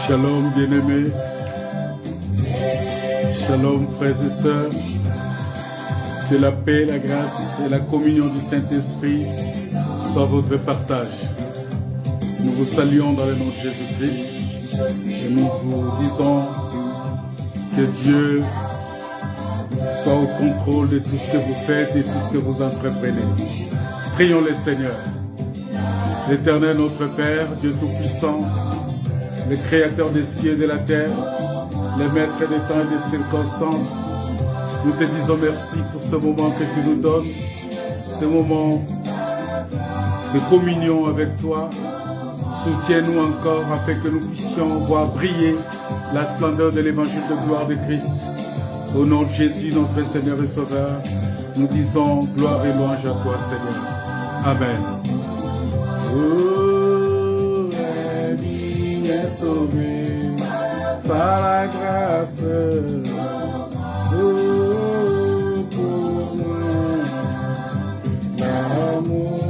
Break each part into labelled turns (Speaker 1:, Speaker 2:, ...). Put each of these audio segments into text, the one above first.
Speaker 1: Shalom bien-aimés, shalom frères et sœurs, que la paix, la grâce et la communion du Saint-Esprit soient votre partage. Nous vous saluons dans le nom de Jésus-Christ et nous vous disons que Dieu soit au contrôle de tout ce que vous faites et tout ce que vous entreprenez. Prions le Seigneur. L'Éternel notre Père, Dieu Tout-Puissant, le Créateur des cieux et de la terre, le Maître des temps et des circonstances, nous te disons merci pour ce moment que tu nous donnes, ce moment de communion avec toi. Soutiens-nous encore afin que nous puissions voir briller la splendeur de l'évangile de gloire de Christ. Au nom de Jésus, notre Seigneur et Sauveur, nous disons gloire et louange à toi, Seigneur. Amen. Oh, la vie est sauvée par la grâce. Oh, pour moi, l'amour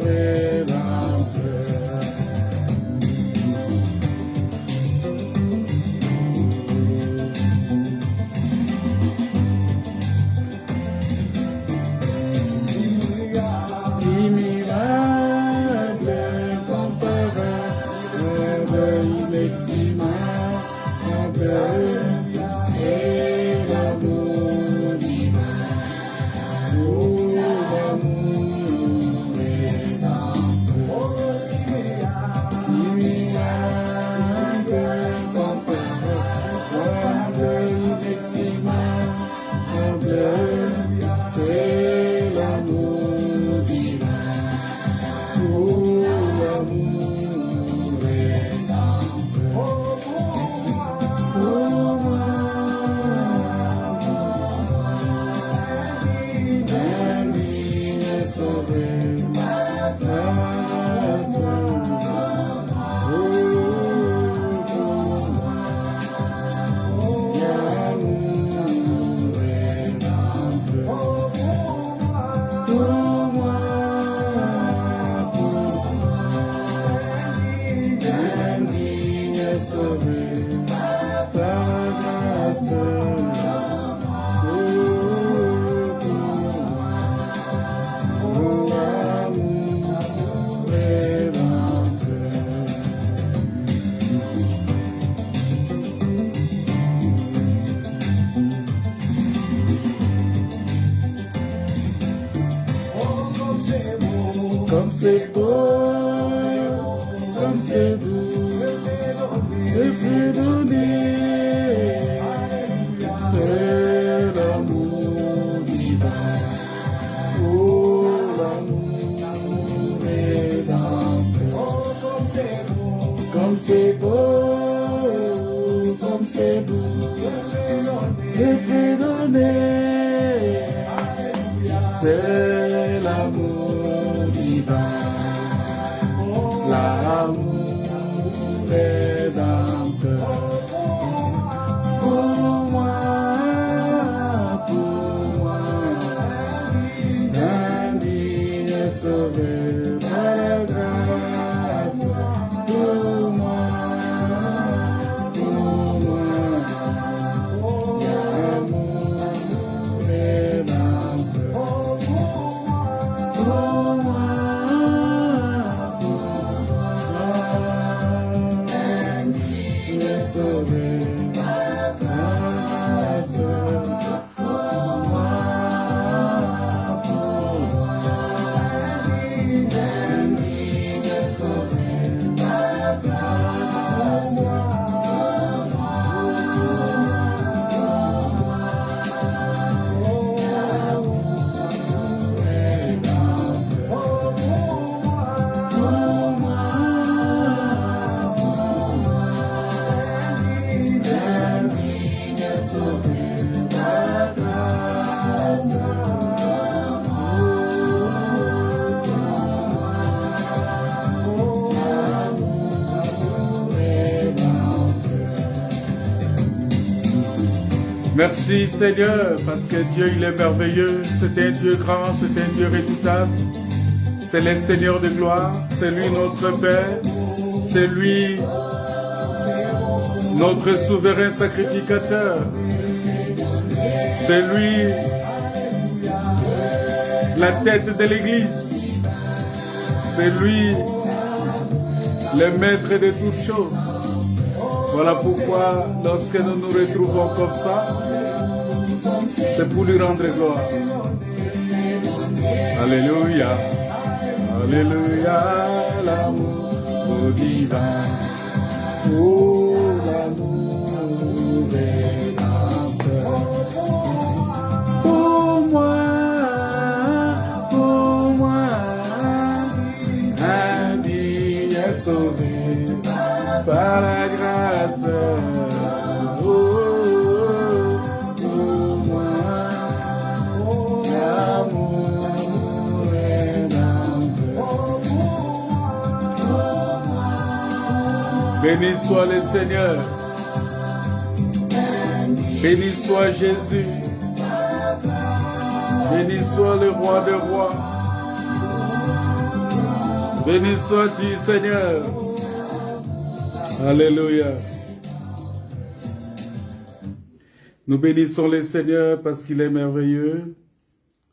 Speaker 1: est l'enfer. Comme c'est beau, comme c'est doux, de plus donner, c'est l'amour divin. Oh, l'amour est d'enfer. Comme c'est beau, comme c'est doux, de plus donner, c'est l'amour divin. L'amour est d'enfer. Pour moi, l'indigne est sauvé par la grâce. Pour moi, l'amour est d'enfer. Pour moi, merci Seigneur, parce que Dieu il est merveilleux, c'est un Dieu grand, c'est un Dieu redoutable. C'est le Seigneur de gloire, c'est lui notre Père, c'est lui notre souverain sacrificateur. C'est lui la tête de l'Église. C'est lui le maître de toutes choses. Voilà pourquoi lorsque nous nous retrouvons comme ça, c'est pour lui rendre gloire. Alléluia, Alléluia, l'amour divin, oh l'amour rédempteur. Pour moi, un vie est sauvé par la grâce. Béni soit le Seigneur. Béni soit Jésus. Béni soit le roi des rois. Béni sois-tu, Seigneur. Alléluia. Nous bénissons le Seigneur parce qu'il est merveilleux,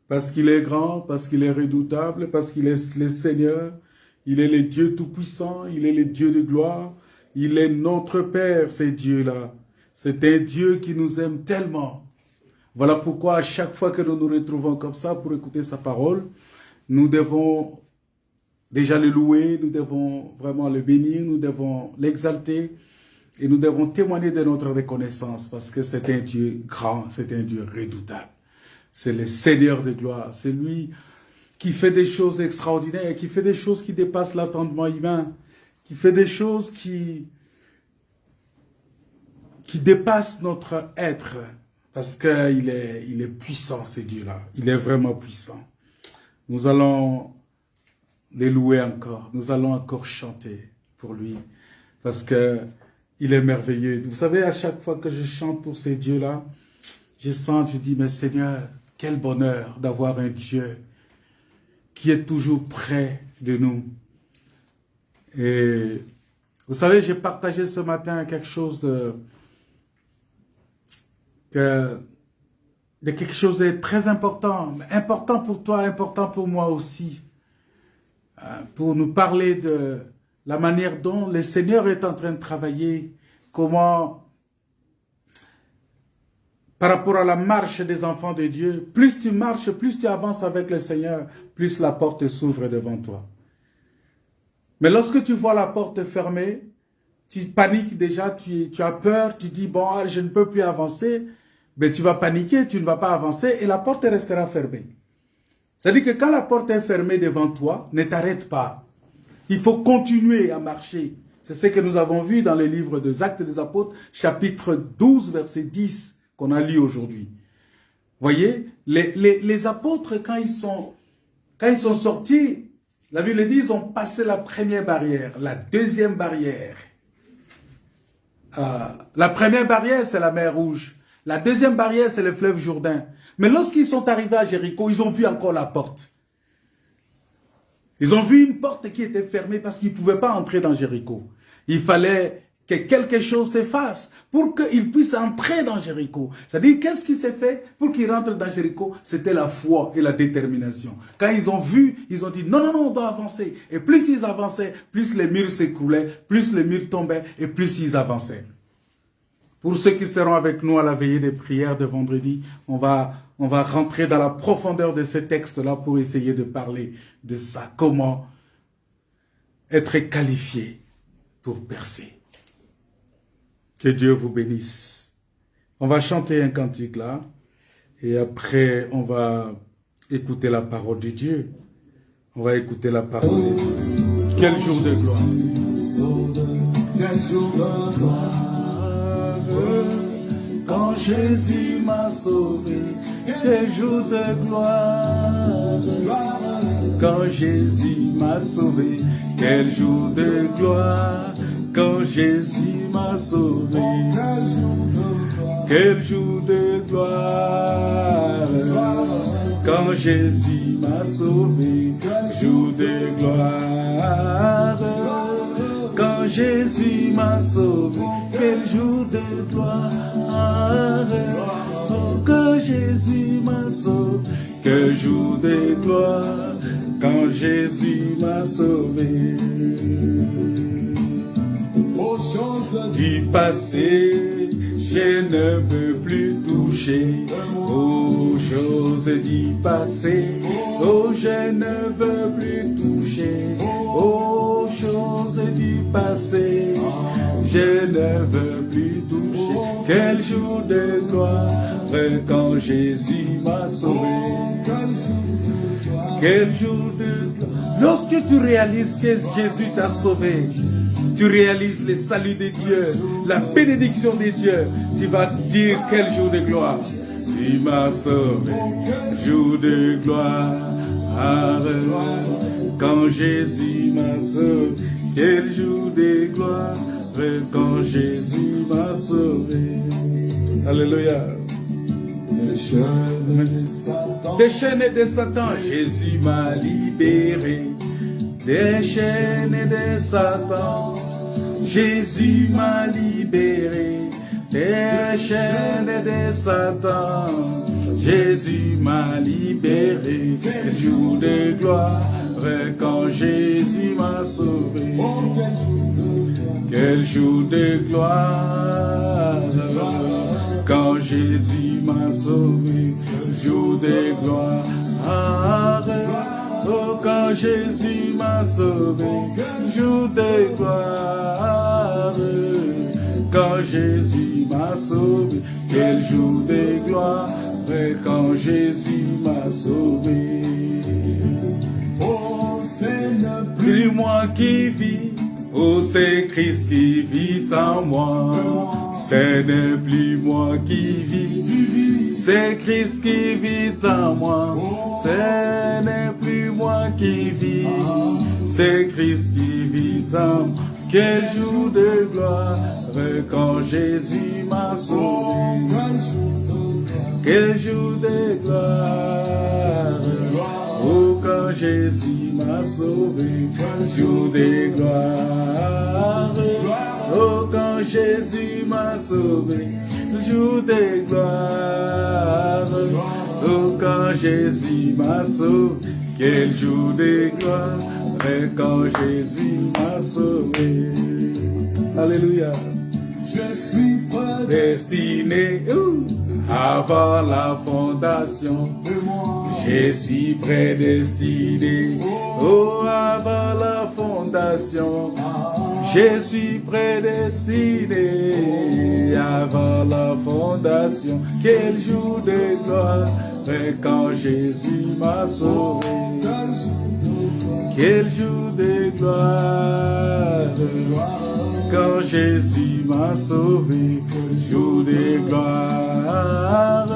Speaker 1: parce qu'il est grand, parce qu'il est redoutable, parce qu'il est le Seigneur. Il est le Dieu tout-puissant, il est le Dieu de gloire. Il est notre Père, ce Dieu-là. C'est un Dieu qui nous aime tellement. Voilà pourquoi à chaque fois que nous nous retrouvons comme ça pour écouter sa parole, nous devons déjà le louer, nous devons vraiment le bénir, nous devons l'exalter et nous devons témoigner de notre reconnaissance parce que c'est un Dieu grand, c'est un Dieu redoutable. C'est le Seigneur de gloire, c'est lui qui fait des choses extraordinaires, qui fait des choses qui dépassent l'entendement humain, qui fait des choses qui dépassent notre être, parce qu'il est puissant, ce Dieu-là. Il est vraiment puissant. Nous allons les louer encore. Nous allons encore chanter pour lui, parce qu'il est merveilleux. Vous savez, à chaque fois que je chante pour ces dieux-là, je dis, mais Seigneur, quel bonheur d'avoir un Dieu qui est toujours près de nous. Et vous savez, j'ai partagé ce matin quelque chose de quelque chose de très important, important pour toi, important pour moi aussi, pour nous parler de la manière dont le Seigneur est en train de travailler, comment, par rapport à la marche des enfants de Dieu, plus tu marches, plus tu avances avec le Seigneur, plus la porte s'ouvre devant toi. Mais lorsque tu vois la porte fermée, tu paniques déjà, tu as peur, tu dis, bon, je ne peux plus avancer, mais tu vas paniquer, tu ne vas pas avancer et la porte restera fermée. C'est-à-dire que quand la porte est fermée devant toi, ne t'arrête pas. Il faut continuer à marcher. C'est ce que nous avons vu dans le livre des Actes des Apôtres, chapitre 12, verset 10, qu'on a lu aujourd'hui. Voyez, les apôtres, quand ils sont sortis, la Bible dit, ils ont passé la première barrière, la deuxième barrière. La première barrière, c'est la mer Rouge. La deuxième barrière, c'est le fleuve Jourdain. Mais lorsqu'ils sont arrivés à Jéricho, ils ont vu encore la porte. Ils ont vu une porte qui était fermée parce qu'ils ne pouvaient pas entrer dans Jéricho. Il fallait que quelque chose se fasse pour qu'ils puissent entrer dans Jéricho. C'est-à-dire, qu'est-ce qui s'est fait pour qu'ils rentrent dans Jéricho? C'était la foi et la détermination. Quand ils ont vu, ils ont dit, non, non, non, on doit avancer. Et plus ils avançaient, plus les murs s'écroulaient, plus les murs tombaient, et plus ils avançaient. Pour ceux qui seront avec nous à la veillée des prières de vendredi, on va rentrer dans la profondeur de ces textes-là pour essayer de parler de ça. Comment être qualifié pour percer. Que Dieu vous bénisse. On va chanter un cantique là, et après on va écouter la parole de Dieu. On va écouter la parole de Dieu. Quel jour de gloire. Quel jour de gloire. Quand Jésus m'a sauvé. Quel jour de gloire. Quand Jésus m'a sauvé. Quel jour de gloire. Quand Jésus m'a sauvé, quel jour de gloire. Quand Jésus m'a sauvé, jour de gloire. Quand Jésus m'a sauvé, quel jour de gloire. Oh, quand Jésus m'a sauvé, quel jour de gloire, quand Jésus m'a sauvé.
Speaker 2: Aux choses
Speaker 1: Du passé, je ne veux plus toucher aux choses du passé. Oh, je ne veux plus toucher aux choses du passé. Je ne veux plus toucher. Quel jour de gloire quand Jésus m'a sauvé. Quel jour de gloire. Lorsque tu réalises que Jésus t'a sauvé, tu réalises le salut de Dieu, la bénédiction de Dieu, tu vas dire quel jour de gloire. Tu m'as sauvé, jour de gloire. Quand Jésus m'a sauvé, quel jour de gloire. Quand Jésus m'a sauvé. Alléluia. Des chaînes de Satan, Jésus m'a libéré. Des chaînes de Satan, Jésus m'a libéré. Des chaînes de Satan, Jésus m'a libéré. Quel jour de gloire quand Jésus m'a sauvé. Quel jour de gloire quand Jésus m'a sauvé. Jour de gloire. Oh, quand Jésus m'a sauvé, jour de gloire. Quand Jésus m'a sauvé, quel jour de gloire. Quand Jésus m'a sauvé.
Speaker 2: Oh, c'est ne
Speaker 1: Plus moi qui vis, oh, c'est Christ qui vit en moi. Ce n'est plus moi qui vis, c'est Christ qui vit en moi. Ce n'est plus moi qui vis, c'est Christ qui vit en moi. Quel jour de gloire quand Jésus m'a sauvé. Quel jour de gloire, oh, quand Jésus m'a sauvé. Jour de gloire, oh, quand Jésus m'a sauvé. Jour de gloire, oh, quand Jésus m'a sauvé. Quel jour de gloire quand Jésus m'a sauvé. Alléluia.
Speaker 2: je suis
Speaker 1: Destiné avant la fondation
Speaker 2: de moi.
Speaker 1: Je suis prédestiné, oh, avant la fondation. Je suis prédestiné avant la fondation. Quel jour de gloire quand Jésus m'a sauvé. Quel jour de gloire quand Jésus m'a sauvé. Jour de gloire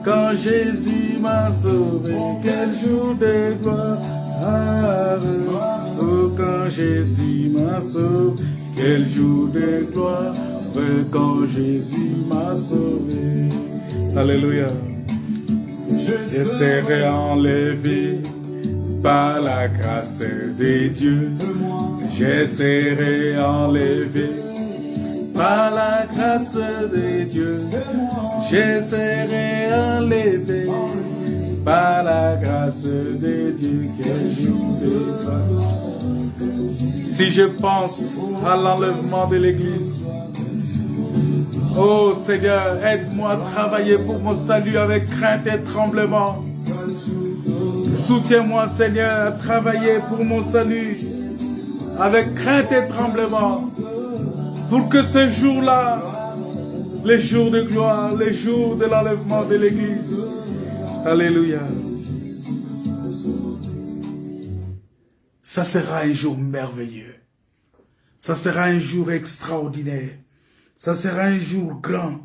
Speaker 1: quand Jésus m'a sauvé. Quel jour de gloire, oh, quand Jésus m'a sauvé. Quel jour de gloire quand Jésus m'a sauvé. Alléluia. Je serai enlevé par la grâce de Dieu. Je serai enlevé par la grâce de Dieu. Je serai enlevé par la grâce de Dieu. Quel jour de gloire. Si je pense à l'enlèvement de l'Église, oh Seigneur, aide-moi à travailler pour mon salut avec crainte et tremblement. Soutiens-moi, Seigneur, à travailler pour mon salut avec crainte et tremblement, pour que ce jour-là, les jours de gloire, les jours de l'enlèvement de l'Église, alléluia, ça sera un jour merveilleux, ça sera un jour extraordinaire, ça sera un jour grand,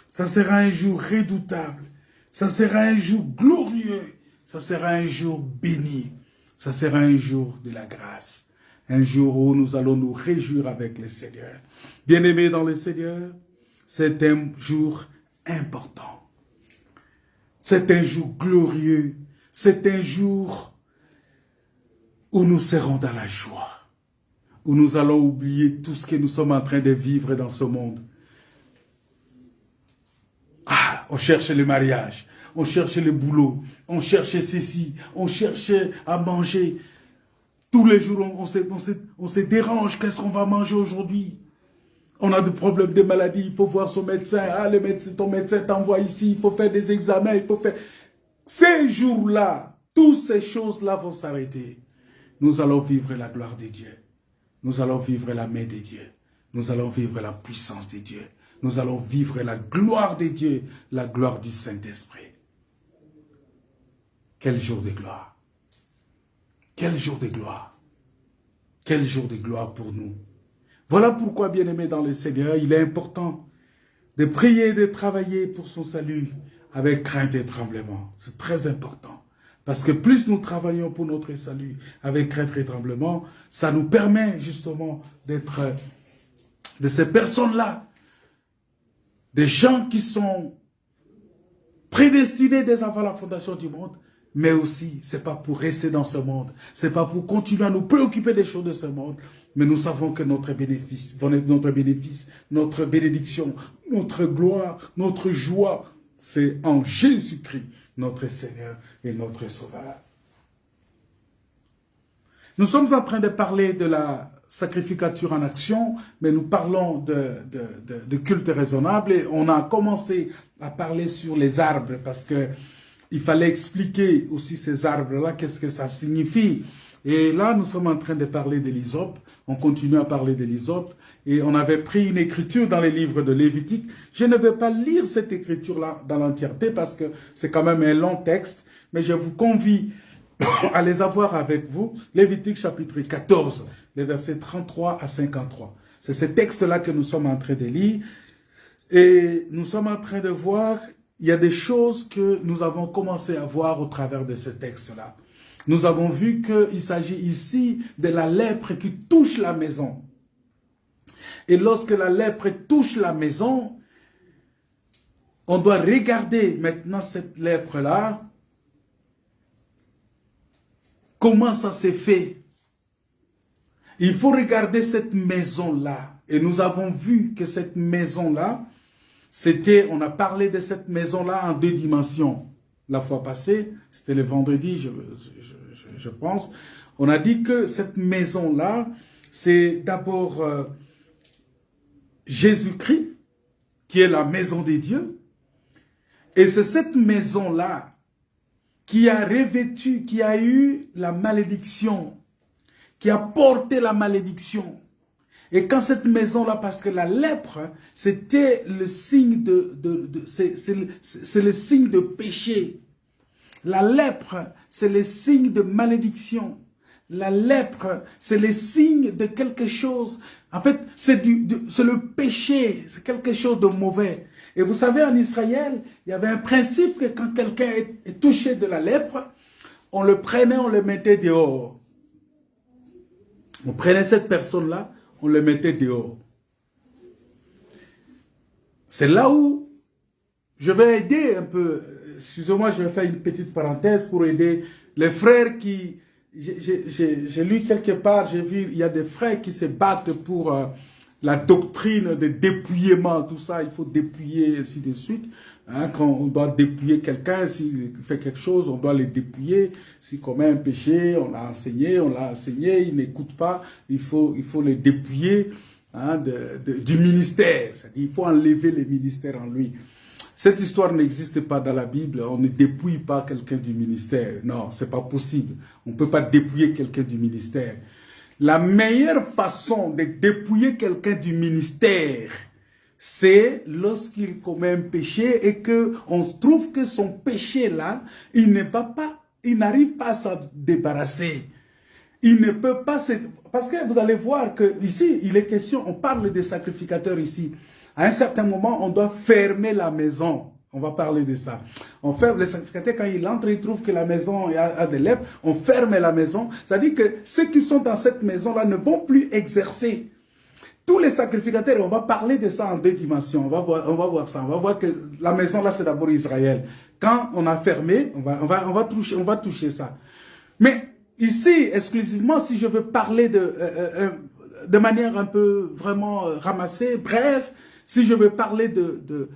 Speaker 1: ça sera un jour redoutable, ça sera un jour glorieux, ça sera un jour béni, ça sera un jour de la grâce. Un jour où nous allons nous réjouir avec le Seigneur. Bien-aimés dans le Seigneur, c'est un jour important. C'est un jour glorieux. C'est un jour où nous serons dans la joie, où nous allons oublier tout ce que nous sommes en train de vivre dans ce monde. Ah, on cherche le mariage, on cherche le boulot, on cherche ceci, on cherche à manger. Tous les jours, on se dérange. Qu'est-ce qu'on va manger aujourd'hui? On a des problèmes de maladie, il faut voir son médecin. Ah, ton médecin t'envoie ici, il faut faire des examens, il faut faire... Ces jours-là, toutes ces choses-là vont s'arrêter. Nous allons vivre la gloire de Dieu. Nous allons vivre la main de Dieu. Nous allons vivre la puissance de Dieu. Nous allons vivre la gloire de Dieu, la gloire du Saint-Esprit. Quel jour de gloire! Quel jour de gloire! Quel jour de gloire pour nous! Voilà pourquoi, bien-aimés dans le Seigneur, il est important de prier et de travailler pour son salut avec crainte et tremblement. C'est très important. Parce que plus nous travaillons pour notre salut avec crainte et tremblement, ça nous permet justement d'être de ces personnes-là, des gens qui sont prédestinés dès avant la fondation du monde, mais aussi, ce n'est pas pour rester dans ce monde, ce n'est pas pour continuer à nous préoccuper des choses de ce monde, mais nous savons que notre bénéfice, notre bénédiction, notre gloire, notre joie, c'est en Jésus-Christ, notre Seigneur et notre Sauveur. Nous sommes en train de parler de la sacrificature en action, mais nous parlons de culte raisonnable et on a commencé à parler sur les arbres parce que il fallait expliquer aussi ces arbres-là, qu'est-ce que ça signifie. Et là, nous sommes en train de parler de l'hysope. On continue à parler de l'hysope. Et on avait pris une écriture dans les livres de Lévitique. Je ne vais pas lire cette écriture-là dans l'entièreté parce que c'est quand même un long texte. Mais je vous convie à les avoir avec vous. Lévitique chapitre 14, les versets 33 à 53. C'est ce texte-là que nous sommes en train de lire. Et nous sommes en train de voir... Il y a des choses que nous avons commencé à voir au travers de ce texte-là. Nous avons vu qu'il s'agit ici de la lèpre qui touche la maison. Et lorsque la lèpre touche la maison, on doit regarder maintenant cette lèpre-là. Comment ça s'est fait? Il faut regarder cette maison-là. Et nous avons vu que cette maison-là, on a parlé de cette maison-là en 2 dimensions. La fois passée, c'était le vendredi, je pense. On a dit que cette maison-là, c'est d'abord Jésus-Christ, qui est la maison des dieux. Et c'est cette maison-là qui a revêtu, qui a eu la malédiction, qui a porté la malédiction. Et quand cette maison-là, parce que la lèpre, c'était le signe c'est le signe de péché. La lèpre, c'est le signe de malédiction. La lèpre, c'est le signe de quelque chose. En fait, c'est le péché, c'est quelque chose de mauvais. Et vous savez, en Israël, il y avait un principe que quand quelqu'un est touché de la lèpre, on le prenait, on le mettait dehors. On prenait cette personne-là, on le mettait dehors. C'est là où je vais aider un peu, excusez-moi, je vais faire une petite parenthèse pour aider les frères qui, j'ai lu quelque part, j'ai vu, il y a des frères qui se battent pour la doctrine de dépouillement, tout ça, il faut dépouiller, ainsi de suite. Hein, quand on doit dépouiller quelqu'un, s'il fait quelque chose, on doit le dépouiller. S'il commet un péché, on l'a enseigné, il n'écoute pas, il faut le dépouiller hein, du ministère. C'est-à-dire il faut enlever le ministère en lui. Cette histoire n'existe pas dans la Bible, on ne dépouille pas quelqu'un du ministère. Non, c'est pas possible. On ne peut pas dépouiller quelqu'un du ministère. La meilleure façon de dépouiller quelqu'un du ministère, c'est lorsqu'il commet un péché et qu'on trouve que son péché-là, il n'arrive pas à s'en débarrasser. Il ne peut pas se... Parce que vous allez voir que ici, il est question, on parle des sacrificateurs ici. À un certain moment, on doit fermer la maison. On va parler de ça. On ferme les sacrificateurs, quand ils entrent, ils trouvent que la maison a des lèpres. On ferme la maison. C'est-à-dire que ceux qui sont dans cette maison-là ne vont plus exercer. Tous les sacrificateurs, on va parler de ça en 2 dimensions. On va voir ça. On va voir que la maison là, c'est d'abord Israël. Quand on a fermé, on va toucher ça. Mais ici, exclusivement, si je veux parler de manière un peu vraiment ramassée, bref, si je veux parler de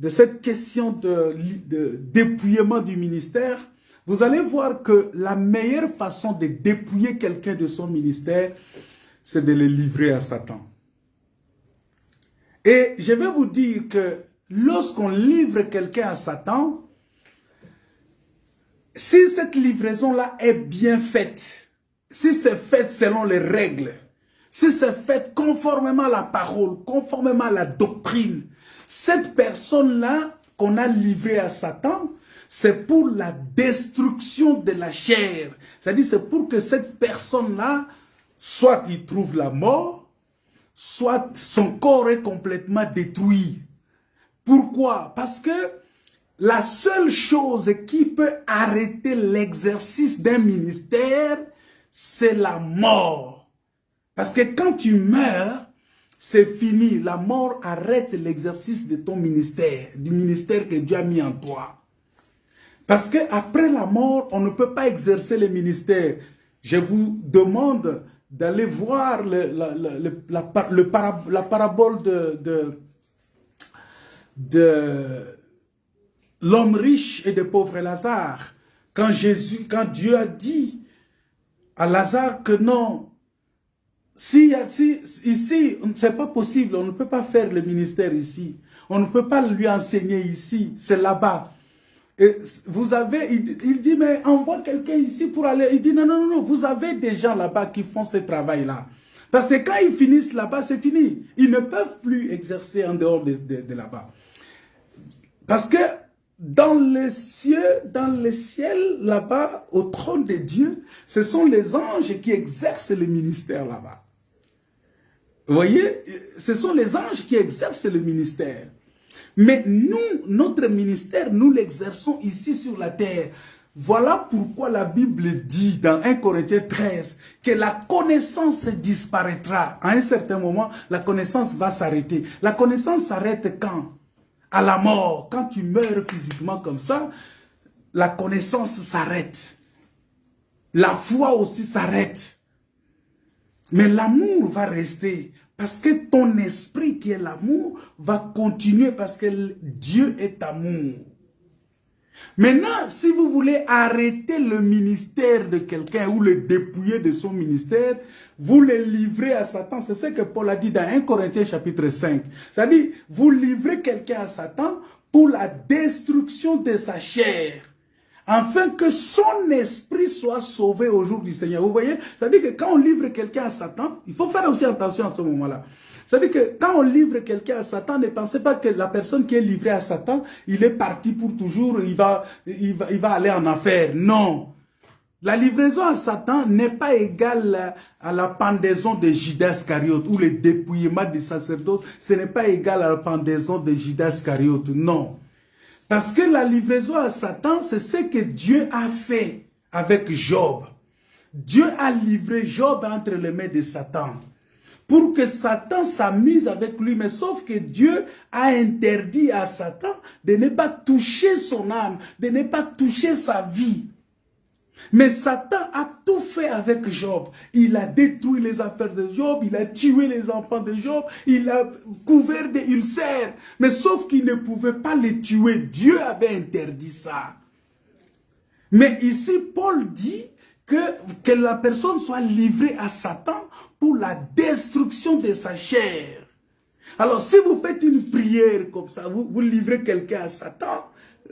Speaker 1: cette question de dépouillement du ministère, vous allez voir que la meilleure façon de dépouiller quelqu'un de son ministère, c'est de le livrer à Satan. Et je vais vous dire que lorsqu'on livre quelqu'un à Satan, si cette livraison-là est bien faite, si c'est fait selon les règles, si c'est fait conformément à la parole, conformément à la doctrine, cette personne-là qu'on a livrée à Satan, c'est pour la destruction de la chair. C'est-à-dire c'est pour que cette personne-là, soit il trouve la mort, soit son corps est complètement détruit. Pourquoi? Parce que la seule chose qui peut arrêter l'exercice d'un ministère, c'est la mort. Parce que quand tu meurs, c'est fini. La mort arrête l'exercice de ton ministère, du ministère que Dieu a mis en toi. Parce qu'après la mort, on ne peut pas exercer le ministère. Je vous demande d'aller voir la parabole de l'homme riche et de pauvre Lazare. Quand Dieu a dit à Lazare que non, ici, c'est pas possible, on ne peut pas faire le ministère ici. On ne peut pas lui enseigner ici, c'est là-bas. Et vous avez, il dit, mais envoie quelqu'un ici pour aller. Il dit, non, non, non, vous avez des gens là-bas qui font ce travail-là. Parce que quand ils finissent là-bas, c'est fini. Ils ne peuvent plus exercer en dehors de là-bas. Parce que dans les cieux, là-bas, au trône de Dieu, ce sont les anges qui exercent le ministère là-bas. Vous voyez, ce sont les anges qui exercent le ministère. Mais nous, notre ministère, nous l'exerçons ici sur la terre. Voilà pourquoi la Bible dit dans 1 Corinthiens 13 que la connaissance disparaîtra. À un certain moment, la connaissance va s'arrêter. La connaissance s'arrête quand? À la mort. Quand tu meurs physiquement comme ça, la connaissance s'arrête. La foi aussi s'arrête. Mais l'amour va rester. Parce que ton esprit qui est l'amour va continuer parce que Dieu est amour. Maintenant, si vous voulez arrêter le ministère de quelqu'un ou le dépouiller de son ministère, vous le livrez à Satan. C'est ce que Paul a dit dans 1 Corinthiens chapitre 5. C'est-à-dire, vous livrez quelqu'un à Satan pour la destruction de sa chair, afin que son esprit soit sauvé au jour du Seigneur. Vous voyez, c'est-à-dire que quand on livre quelqu'un à Satan, il faut faire aussi attention à ce moment-là. C'est-à-dire que quand on livre quelqu'un à Satan, ne pensez pas que la personne qui est livrée à Satan, il est parti pour toujours, il va aller en enfer. Non. La livraison à Satan n'est pas égale à la pendaison de Judas Iscariote ou le dépouillement du sacerdoce. Ce n'est pas égal à la pendaison de Judas Iscariote. Non. Parce que la livraison à Satan, c'est ce que Dieu a fait avec Job. Dieu a livré Job entre les mains de Satan, pour que Satan s'amuse avec lui. Mais sauf que Dieu a interdit à Satan de ne pas toucher son âme, de ne pas toucher sa vie. Mais Satan a tout fait avec Job. Il a détruit les affaires de Job, il a tué les enfants de Job, il a couvert des ulcères. Mais sauf qu'il ne pouvait pas les tuer. Dieu avait interdit ça. Mais ici, Paul dit que la personne soit livrée à Satan pour la destruction de sa chair. Alors, si vous faites une prière comme ça, vous livrez quelqu'un à Satan,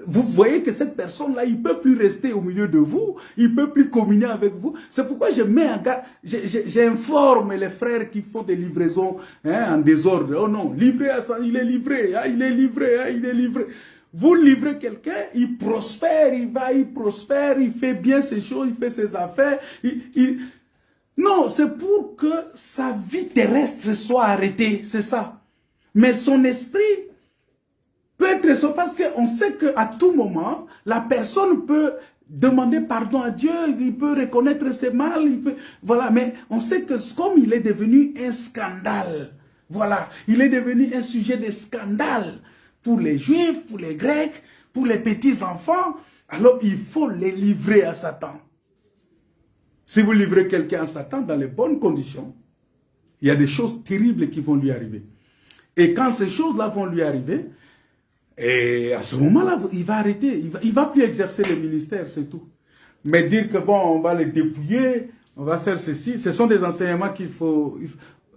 Speaker 1: vous voyez que cette personne-là, il ne peut plus rester au milieu de vous, il ne peut plus communier avec vous. C'est pourquoi je mets en garde, j'informe les frères qui font des livraisons en désordre. Oh non, livré à ça, il est livré, il est livré, il est livré. Vous livrez quelqu'un, il prospère, il prospère, il fait bien ses choses, il fait ses affaires. Non, c'est pour que sa vie terrestre soit arrêtée, c'est ça. Mais son esprit peut être sauvé parce qu'on sait qu'à tout moment, la personne peut demander pardon à Dieu, il peut reconnaître ses mal, voilà. Mais on sait que comme il est devenu un scandale, voilà, il est devenu un sujet de scandale pour les Juifs, pour les Grecs, pour les petits-enfants, alors il faut les livrer à Satan. Si vous livrez quelqu'un à Satan dans les bonnes conditions, il y a des choses terribles qui vont lui arriver. Et quand ces choses-là vont lui arriver, et à ce moment-là, il va arrêter, il va plus exercer le ministère, c'est tout. Mais dire que bon, on va le dépouiller, on va faire ceci, ce sont des enseignements qu'il faut,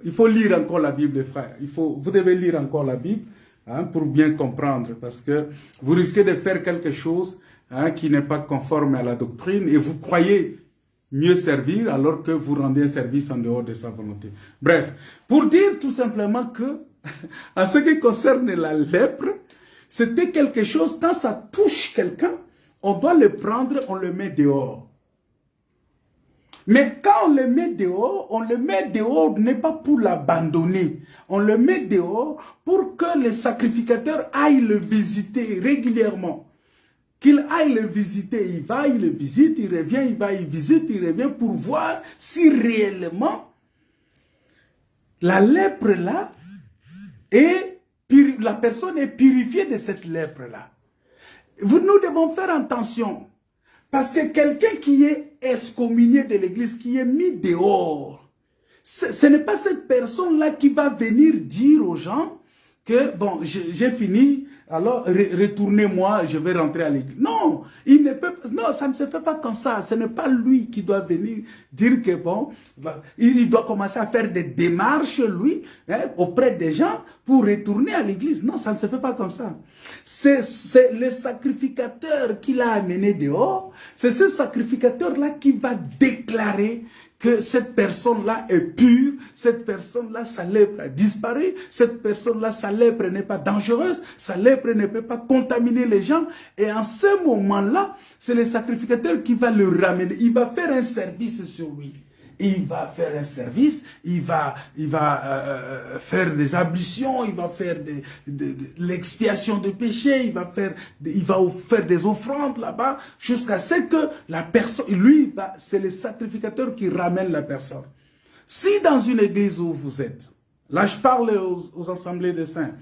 Speaker 1: il faut lire encore la Bible, frère. Vous devez lire encore la Bible, hein, pour bien comprendre, parce que vous risquez de faire quelque chose, hein, qui n'est pas conforme à la doctrine, et vous croyez mieux servir alors que vous rendez un service en dehors de sa volonté. Bref, pour dire tout simplement que, en ce qui concerne la lèpre, c'était quelque chose, quand ça touche quelqu'un, on doit le prendre, on le met dehors. Mais quand on le met dehors n'est pas pour l'abandonner. On le met dehors pour que le sacrificateur aille le visiter régulièrement. Qu'il aille le visiter, il va, il le visite, il revient, il va, il visite, il revient pour voir si réellement la lèpre là la personne est purifiée de cette lèpre là. Nous devons faire attention parce que quelqu'un qui est excommunié de l'église, qui est mis dehors, ce n'est pas cette personne là qui va venir dire aux gens que bon, j'ai fini, alors retournez-moi, je vais rentrer à l'église. Non, non, ça ne se fait pas comme ça. Ce n'est pas lui qui doit venir dire que bon, il doit commencer à faire des démarches, lui, hein, auprès des gens pour retourner à l'église. Non, ça ne se fait pas comme ça. C'est le sacrificateur qui l'a amené dehors. C'est ce sacrificateur-là qui va déclarer que cette personne-là est pure, cette personne-là, sa lèpre a disparu, cette personne-là, sa lèpre n'est pas dangereuse, sa lèpre ne peut pas contaminer les gens. Et en ce moment-là, c'est le sacrificateur qui va le ramener. Il va faire un service sur lui. Il va faire un service, il va faire des ablutions, il va faire de l'expiation de péché, il va faire des offrandes là-bas, jusqu'à ce que la personne, lui, c'est le sacrificateur qui ramène la personne. Si dans une église où vous êtes, là je parle aux assemblées des saints,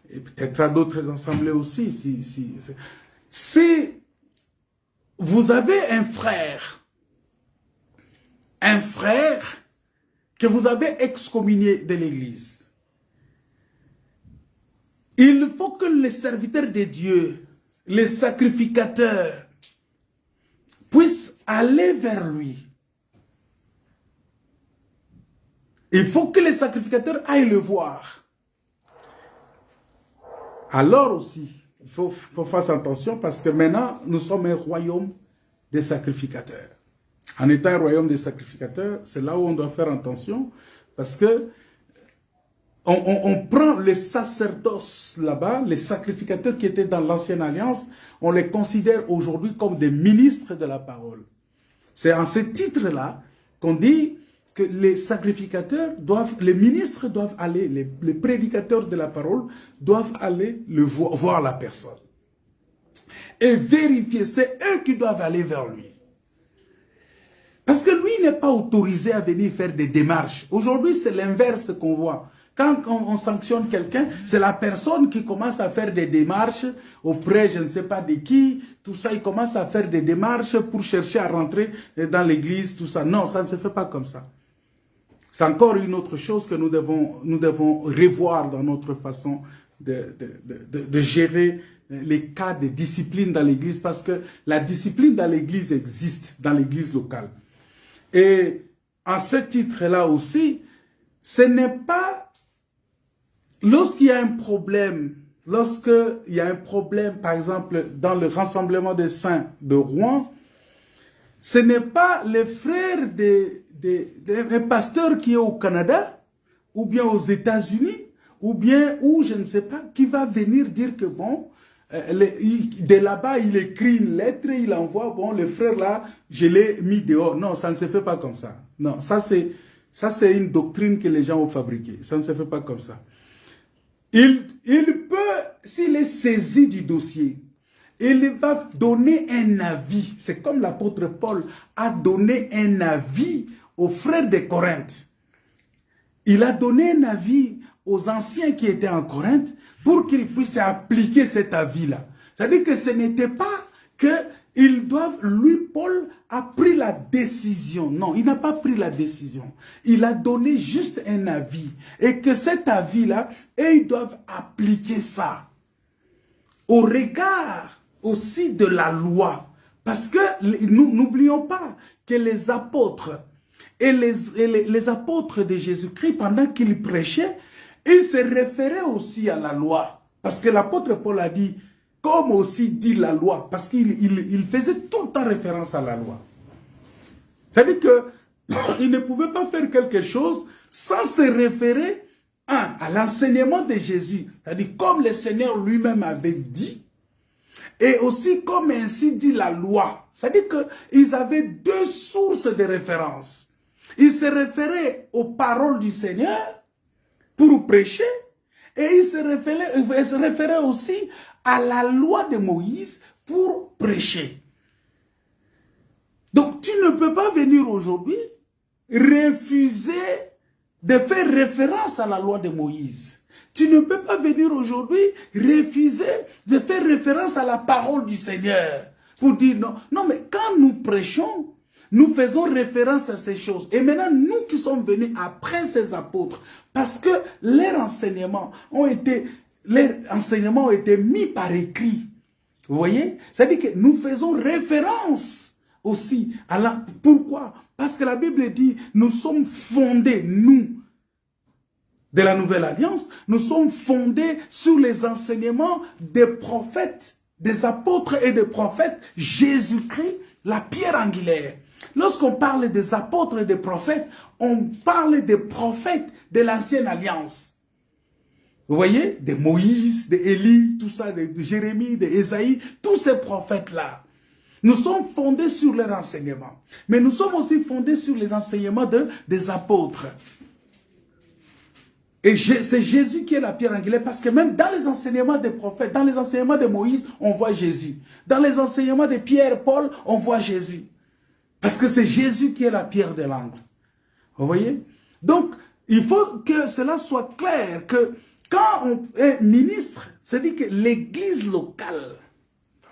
Speaker 1: et peut-être à d'autres assemblées aussi, si vous avez un frère que vous avez excommunié de l'église, il faut que les serviteurs de Dieu, les sacrificateurs, puissent aller vers lui. Il faut que les sacrificateurs aillent le voir. Alors aussi, il faut faire attention parce que maintenant, nous sommes un royaume des sacrificateurs. En étant un royaume des sacrificateurs, c'est là où on doit faire attention parce que on prend les sacerdoces là-bas, les sacrificateurs qui étaient dans l'ancienne alliance, on les considère aujourd'hui comme des ministres de la parole. C'est en ce titre-là qu'on dit que les sacrificateurs les ministres doivent aller, les prédicateurs de la parole doivent aller voir la personne. Et vérifier, c'est eux qui doivent aller vers lui. Parce que lui n'est pas autorisé à venir faire des démarches. Aujourd'hui, c'est l'inverse qu'on voit. Quand on sanctionne quelqu'un, c'est la personne qui commence à faire des démarches auprès, je ne sais pas de qui, tout ça, il commence à faire des démarches pour chercher à rentrer dans l'église, tout ça. Non, ça ne se fait pas comme ça. C'est encore une autre chose que nous devons revoir dans notre façon de gérer les cas de discipline dans l'église, parce que la discipline dans l'église existe, dans l'église locale. Et en ce titre-là aussi, ce n'est pas lorsqu'il y a un problème, par exemple, dans le rassemblement des saints de Rouen, ce n'est pas les frères d'un pasteur qui est au Canada, ou bien aux États-Unis, ou je ne sais pas, qui va venir dire que bon, de là-bas, il écrit une lettre, il envoie, bon, le frère là, je l'ai mis dehors. Non, ça ne se fait pas comme ça. Non, ça c'est une doctrine que les gens ont fabriquée. Ça ne se fait pas comme ça. Il peut, s'il est saisi du dossier, il va donner un avis. C'est comme l'apôtre Paul a donné un avis aux frères de Corinthe. Il a donné un avis aux anciens qui étaient en Corinthe pour qu'ils puissent appliquer cet avis-là. C'est-à-dire que ce n'était pas qu'il ils doivent, lui, Paul, a pris la décision. Non, il n'a pas pris la décision. Il a donné juste un avis. Et que cet avis-là, et ils doivent appliquer ça. Au regard aussi de la loi. Parce que nous n'oublions pas que les apôtres et les apôtres de Jésus-Christ, pendant qu'ils prêchaient, ils se référaient aussi à la loi. Parce que l'apôtre Paul a dit, comme aussi dit la loi, parce qu'il faisait tout le temps référence à la loi. C'est-à-dire qu'il ne pouvait pas faire quelque chose sans se référer à l'enseignement de Jésus. C'est-à-dire comme le Seigneur lui-même avait dit, et aussi comme ainsi dit la loi. C'est-à-dire qu'ils avaient deux sources de référence. Ils se référaient aux paroles du Seigneur pour prêcher, et ils se référaient aussi à la loi de Moïse pour prêcher. Donc tu ne peux pas venir aujourd'hui refuser de faire référence à la loi de Moïse. Tu ne peux pas venir aujourd'hui refuser de faire référence à la parole du Seigneur pour dire non. Non, mais quand nous prêchons, nous faisons référence à ces choses. Et maintenant, nous qui sommes venus après ces apôtres, parce que leurs enseignements ont été mis par écrit. Vous voyez? C'est-à-dire que nous faisons référence aussi à la... Pourquoi? Parce que la Bible dit, nous sommes fondés, nous, de la Nouvelle Alliance, nous sommes fondés sur les enseignements des prophètes, des apôtres et des prophètes, Jésus-Christ, la pierre angulaire. Lorsqu'on parle des apôtres et des prophètes, on parle des prophètes de l'Ancienne Alliance. Vous voyez, de Moïse, d'Élie, tout ça, de Jérémie, d'Ésaïe, tous ces prophètes-là. Nous sommes fondés sur leurs enseignements. Mais nous sommes aussi fondés sur les enseignements des apôtres. Et c'est Jésus qui est la pierre angulaire, parce que même dans les enseignements des prophètes, dans les enseignements de Moïse, on voit Jésus. Dans les enseignements de Pierre, Paul, on voit Jésus. Parce que c'est Jésus qui est la pierre de l'angle. Vous voyez? Donc, il faut que cela soit clair, que quand on est ministre, c'est-à-dire que l'église locale,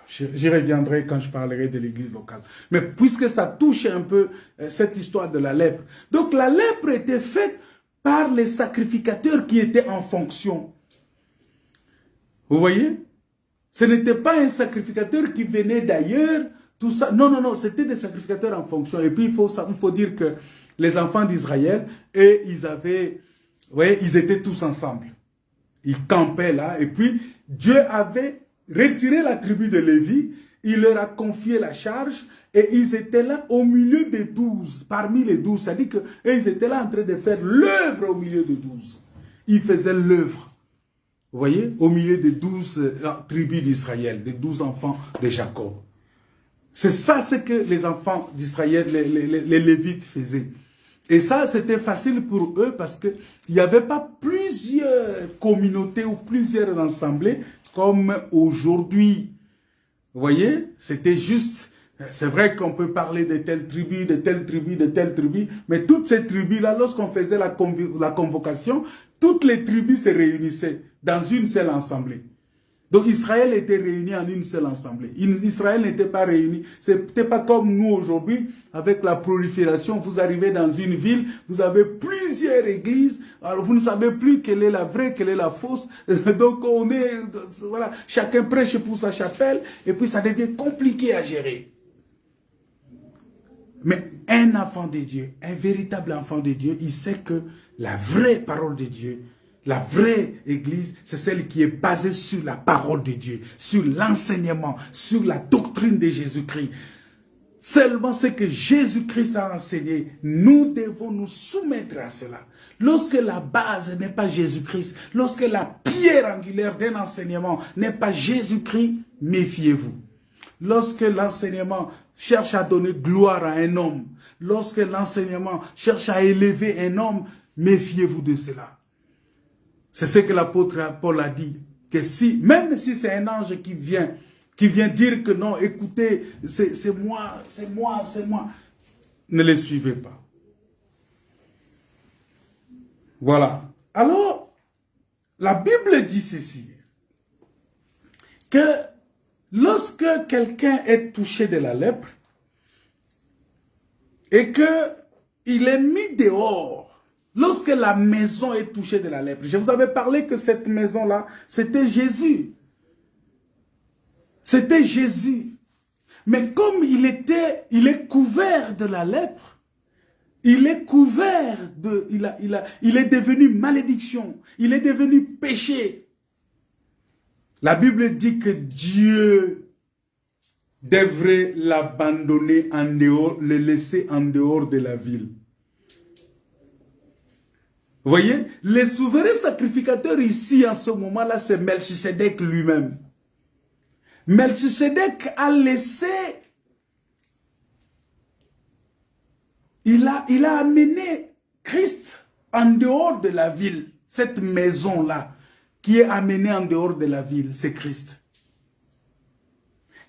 Speaker 1: j'y reviendrai quand je parlerai de l'église locale, mais puisque ça touche un peu cette histoire de la lèpre. Donc, la lèpre était faite par les sacrificateurs qui étaient en fonction. Vous voyez? Ce n'était pas un sacrificateur qui venait d'ailleurs, tout ça. Non, non, non, c'était des sacrificateurs en fonction. Et puis, il faut dire que les enfants d'Israël, et ils avaient, vous voyez, ils étaient tous ensemble. Ils campaient là, et puis Dieu avait retiré la tribu de Lévi, il leur a confié la charge, et ils étaient là au milieu des 12, parmi les 12. C'est-à-dire qu'ils étaient là en train de faire l'œuvre au milieu des 12. Ils faisaient l'œuvre. Vous voyez, au milieu des 12 tribus d'Israël, des 12 enfants de Jacob. C'est ça ce que les enfants d'Israël, les Lévites faisaient. Et ça, c'était facile pour eux parce qu'il n'y avait pas plusieurs communautés ou plusieurs assemblées comme aujourd'hui. Vous voyez, c'était juste... C'est vrai qu'on peut parler de telle tribu, de telle tribu, de telle tribu, mais toutes ces tribus-là, lorsqu'on faisait la convocation, toutes les tribus se réunissaient dans une seule assemblée. Donc Israël était réuni en une seule assemblée. Israël n'était pas réuni. Ce n'était pas comme nous aujourd'hui, avec la prolifération. Vous arrivez dans une ville, vous avez plusieurs églises, alors vous ne savez plus quelle est la vraie, quelle est la fausse. Donc on est, voilà, chacun prêche pour sa chapelle, et puis ça devient compliqué à gérer. Mais un enfant de Dieu, un véritable enfant de Dieu, il sait que la vraie parole de Dieu, la vraie église, c'est celle qui est basée sur la parole de Dieu, sur l'enseignement, sur la doctrine de Jésus-Christ. Seulement ce que Jésus-Christ a enseigné, nous devons nous soumettre à cela. Lorsque la base n'est pas Jésus-Christ, lorsque la pierre angulaire d'un enseignement n'est pas Jésus-Christ, méfiez-vous. Lorsque l'enseignement cherche à donner gloire à un homme, lorsque l'enseignement cherche à élever un homme, méfiez-vous de cela. C'est ce que l'apôtre Paul a dit, que si, même si c'est un ange qui vient dire que non, écoutez, c'est moi, ne les suivez pas. Voilà. Alors, la Bible dit ceci, que lorsque quelqu'un est touché de la lèpre et qu'il est mis dehors, lorsque la maison est touchée de la lèpre, je vous avais parlé que cette maison-là, c'était Jésus. C'était Jésus. Mais comme il est couvert de la lèpre, il est couvert de, il est devenu malédiction, il est devenu péché. La Bible dit que Dieu devrait l'abandonner en dehors, le laisser en dehors de la ville. Vous voyez, le souverain sacrificateur ici en ce moment-là, c'est Melchisedec lui-même. Melchisedec a laissé, il a amené Christ en dehors de la ville. Cette maison-là, qui est amenée en dehors de la ville, c'est Christ.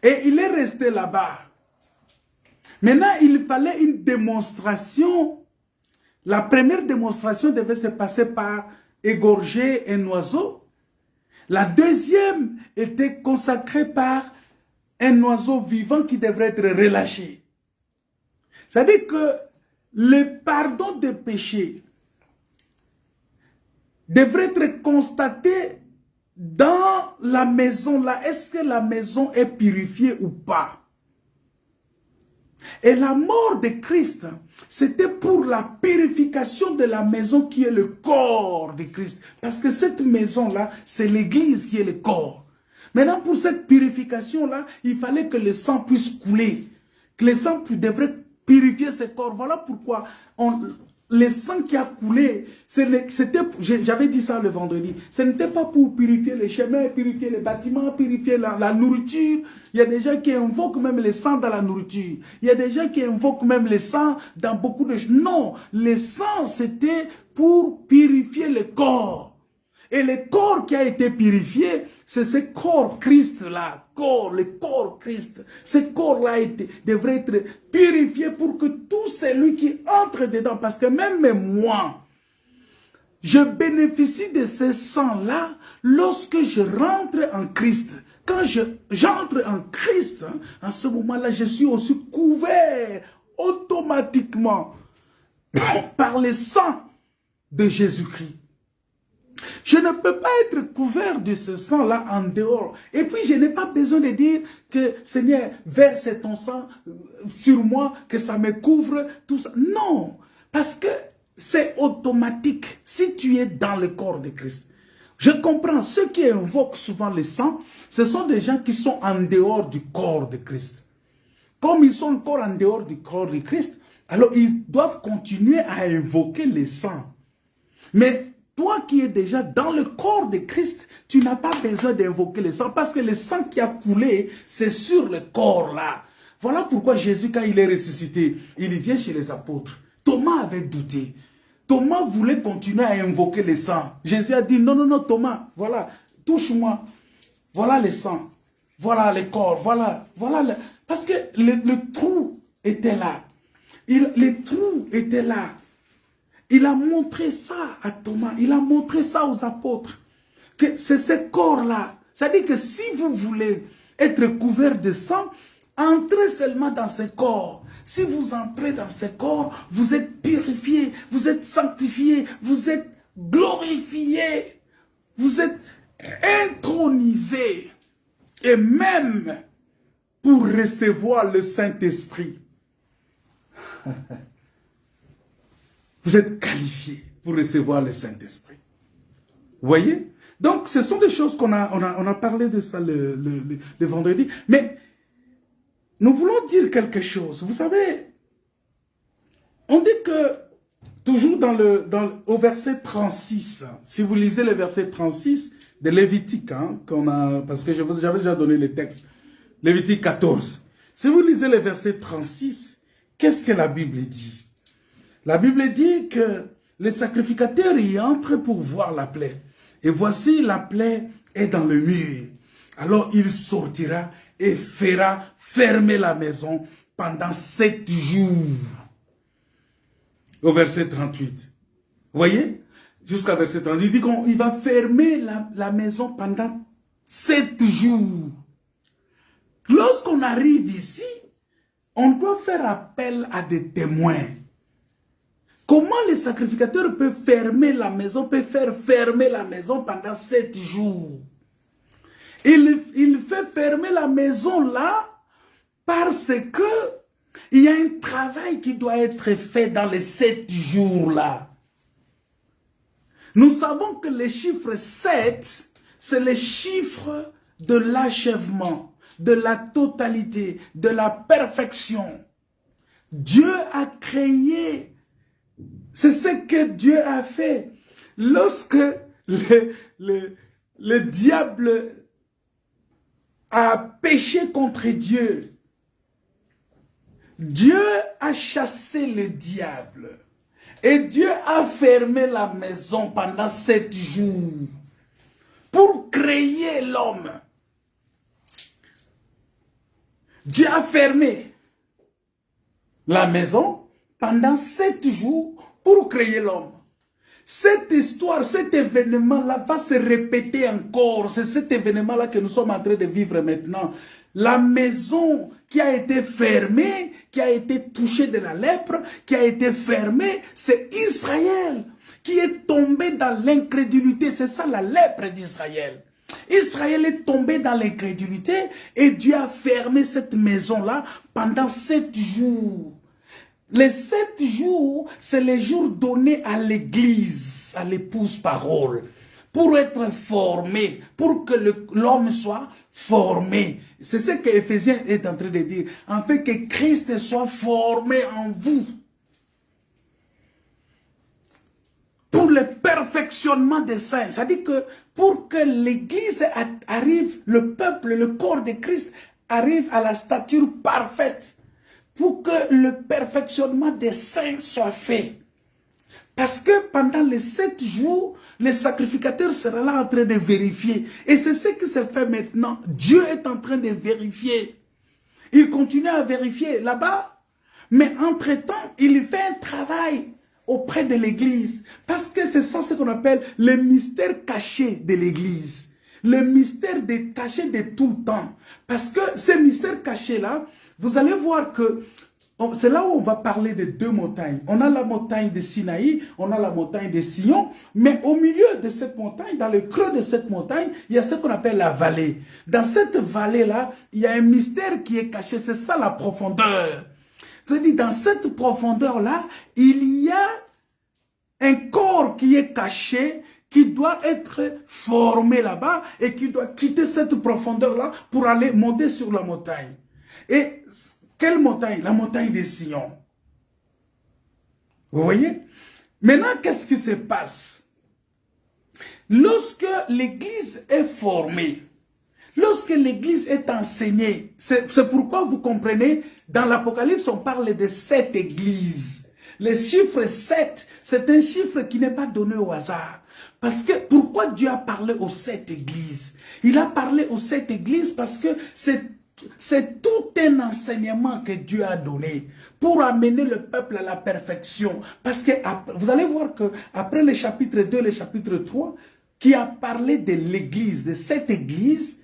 Speaker 1: Et il est resté là-bas. Maintenant, il fallait une démonstration. La première démonstration devait se passer par égorger un oiseau. La deuxième était consacrée par un oiseau vivant qui devrait être relâché. C'est-à-dire que le pardon des péchés devrait être constaté dans la maison là. Est-ce que la maison est purifiée ou pas? Et la mort de Christ, c'était pour la purification de la maison qui est le corps de Christ. Parce que cette maison-là, c'est l'église qui est le corps. Maintenant, pour cette purification-là, il fallait que le sang puisse couler. Que le sang devrait purifier ce corps. Voilà pourquoi le sang qui a coulé, j'avais dit ça le vendredi, ce n'était pas pour purifier les chemins, purifier les bâtiments, purifier la nourriture. Il y a des gens qui invoquent même le sang dans la nourriture. Il y a des gens qui invoquent même le sang dans beaucoup de choses. Non, le sang c'était pour purifier le corps. Et le corps qui a été purifié, c'est ce corps Christ-là, le corps Christ. Ce corps-là devrait être purifié pour que tout celui qui entre dedans, parce que même moi, je bénéficie de ce sang-là lorsque je rentre en Christ. Quand j'entre en Christ, en ce moment-là, je suis aussi couvert automatiquement par le sang de Jésus-Christ. Je ne peux pas être couvert de ce sang-là en dehors. Et puis, je n'ai pas besoin de dire que, Seigneur, verse ton sang sur moi, que ça me couvre, tout ça. Non, parce que c'est automatique si tu es dans le corps de Christ. Je comprends, ceux qui invoquent souvent le sang, ce sont des gens qui sont en dehors du corps de Christ. Comme ils sont encore en dehors du corps de Christ, alors ils doivent continuer à invoquer le sang. Mais toi qui es déjà dans le corps de Christ, tu n'as pas besoin d'invoquer le sang parce que le sang qui a coulé, c'est sur le corps là. Voilà pourquoi Jésus, quand il est ressuscité, il vient chez les apôtres. Thomas avait douté. Thomas voulait continuer à invoquer le sang. Jésus a dit, non, non, non, Thomas, voilà, touche-moi. Voilà le sang. Voilà le corps. Voilà. Parce que le trou était là. Le trou était là. Il a montré ça à Thomas, il a montré ça aux apôtres, que c'est ce corps-là. C'est-à-dire que si vous voulez être couvert de sang, entrez seulement dans ce corps. Si vous entrez dans ce corps, vous êtes purifié, vous êtes sanctifié, vous êtes glorifié, vous êtes intronisé. Et même pour recevoir le Saint-Esprit. Vous êtes qualifié pour recevoir le Saint-Esprit. Vous voyez? Donc, ce sont des choses qu'on a parlé de ça le vendredi. Mais, nous voulons dire quelque chose. Vous savez, on dit que, toujours au verset 36, si vous lisez le verset 36 de Lévitique, parce que j'avais déjà donné le texte, Lévitique 14. Si vous lisez le verset 36, qu'est-ce que la Bible dit? La Bible dit que les sacrificateurs y entrent pour voir la plaie. Et voici la plaie est dans le mur. Alors il sortira et fera fermer la maison pendant 7 jours. Au verset 38. Vous voyez? Jusqu'à verset 38. Il dit qu'il va fermer la maison pendant 7 jours. Lorsqu'on arrive ici, on doit faire appel à des témoins. Comment les sacrificateurs peuvent fermer la maison, peuvent faire fermer la maison pendant 7 jours? Il fait fermer la maison là parce que il y a un travail qui doit être fait dans les 7 jours là. Nous savons que le chiffre 7, c'est le chiffre de l'achèvement, de la totalité, de la perfection. Dieu a créé, c'est ce que Dieu a fait. Lorsque le diable a péché contre Dieu, Dieu a chassé le diable. Et Dieu a fermé la maison pendant 7 jours pour créer l'homme. Dieu a fermé la maison pendant 7 jours pour créer l'homme. Cette histoire, cet événement-là va se répéter encore. C'est cet événement-là que nous sommes en train de vivre maintenant. La maison qui a été fermée, qui a été touchée de la lèpre, qui a été fermée, c'est Israël qui est tombé dans l'incrédulité. C'est ça la lèpre d'Israël. Israël est tombé dans l'incrédulité et Dieu a fermé cette maison-là pendant 7 jours. Les 7 jours, c'est les jours donnés à l'église, à l'épouse parole, pour être formé, pour que l'homme soit formé. C'est ce que Éphésiens est en train de dire, en fait que Christ soit formé en vous. Pour le perfectionnement des saints, c'est-à-dire que pour que l'église arrive, le peuple, le corps de Christ arrive à la stature parfaite. Pour que le perfectionnement des saints soit fait. Parce que pendant les 7 jours, les sacrificateurs seront là en train de vérifier. Et c'est ce qui se fait maintenant. Dieu est en train de vérifier. Il continue à vérifier là-bas. Mais entre-temps, il fait un travail auprès de l'église. Parce que c'est ça ce qu'on appelle le mystère caché de l'église. Le mystère caché de tout le temps. Parce que ce mystère caché-là, vous allez voir que c'est là où on va parler de 2 montagnes. On a la montagne de Sinaï, on a la montagne de Sion, mais au milieu de cette montagne, dans le creux de cette montagne, il y a ce qu'on appelle la vallée. Dans cette vallée-là, il y a un mystère qui est caché, c'est ça la profondeur. C'est-à-dire, dans cette profondeur-là, il y a un corps qui est caché, qui doit être formé là-bas et qui doit quitter cette profondeur-là pour aller monter sur la montagne. Et quelle montagne? La montagne de Sion. Vous voyez? Maintenant, qu'est-ce qui se passe? Lorsque l'église est formée, lorsque l'église est enseignée, c'est pourquoi vous comprenez, dans l'Apocalypse, on parle de 7 églises. Le chiffre 7, c'est un chiffre qui n'est pas donné au hasard. Parce que, pourquoi Dieu a parlé aux 7 églises? Il a parlé aux 7 églises parce que c'est tout un enseignement que Dieu a donné pour amener le peuple à la perfection. Parce que vous allez voir que après le chapitre 2, le chapitre 3, qui a parlé de l'église, de cette église,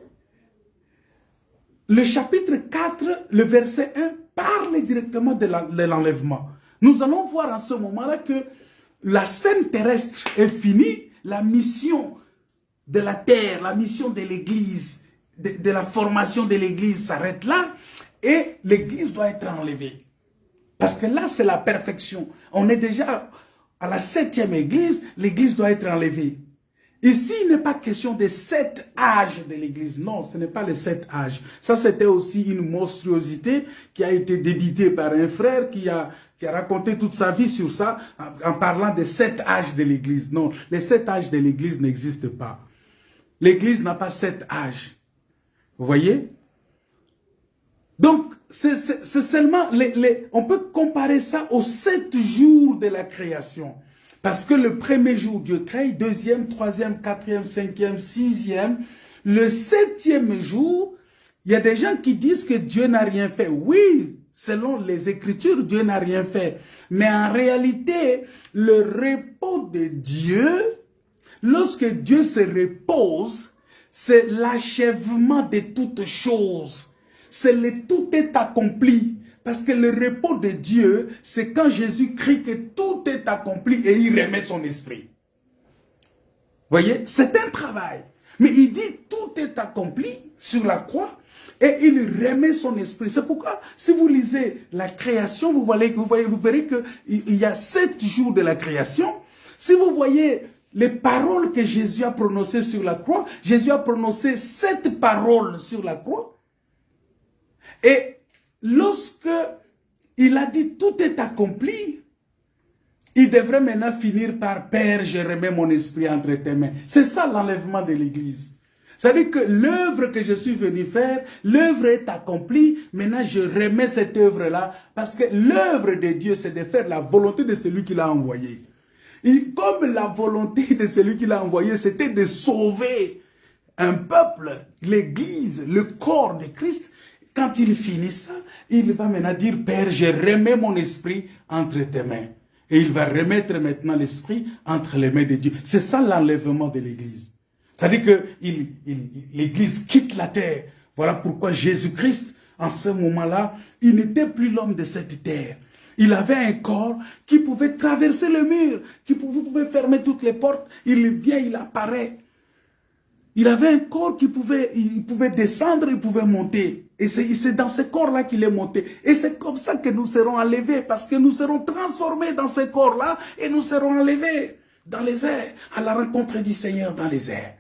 Speaker 1: le chapitre 4, le verset 1, parle directement de l'enlèvement. Nous allons voir en ce moment-là que la scène terrestre est finie, la mission de la terre, la mission de l'église, de la formation de l'église s'arrête là et l'église doit être enlevée. Parce que là, c'est la perfection. On est déjà à la 7e église, l'église doit être enlevée. Ici, il n'est pas question des 7 âges de l'église. Non, ce n'est pas les 7 âges. Ça, c'était aussi une monstruosité qui a été débitée par un frère qui a raconté toute sa vie sur ça en parlant des 7 âges de l'église. Non, les 7 âges de l'église n'existent pas. L'église n'a pas 7 âges. Vous voyez? Donc, c'est seulement, on peut comparer ça aux 7 jours de la création. Parce que le premier jour, Dieu crée, 2e, 3e, 4e, 5e, 6e. Le 7e jour, il y a des gens qui disent que Dieu n'a rien fait. Oui, selon les Écritures, Dieu n'a rien fait. Mais en réalité, le repos de Dieu, lorsque Dieu se repose, c'est l'achèvement de toutes choses. c'est le tout est accompli. Parce que le repos de Dieu, c'est quand Jésus crie que tout est accompli et il remet son esprit. Voyez, c'est un travail. Mais il dit tout est accompli sur la croix et il remet son esprit. C'est pourquoi, si vous lisez la création, vous verrez qu'il y a 7 jours de la création. Si vous voyez les paroles que Jésus a prononcées sur la croix, Jésus a prononcé 7 paroles sur la croix. Et lorsque il a dit tout est accompli, il devrait maintenant finir par Père, je remets mon esprit entre tes mains. C'est ça l'enlèvement de l'Église. C'est-à-dire que l'œuvre que je suis venu faire, l'œuvre est accomplie, maintenant je remets cette œuvre-là, parce que l'œuvre de Dieu, c'est de faire la volonté de celui qui l'a envoyé. Et comme la volonté de celui qui l'a envoyé, c'était de sauver un peuple, l'Église, le corps de Christ, quand il finit ça, il va maintenant dire, Père, je remets mon esprit entre tes mains. Et il va remettre maintenant l'esprit entre les mains de Dieu. C'est ça l'enlèvement de l'Église. C'est-à-dire que l'Église quitte la terre. Voilà pourquoi Jésus-Christ, en ce moment-là, il n'était plus l'homme de cette terre. Il avait un corps qui pouvait traverser le mur, vous pouvez fermer toutes les portes, il vient, il apparaît. Il avait un corps il pouvait descendre, il pouvait monter. Et c'est dans ce corps-là qu'il est monté. Et c'est comme ça que nous serons enlevés, parce que nous serons transformés dans ce corps-là, et nous serons enlevés dans les airs, à la rencontre du Seigneur dans les airs.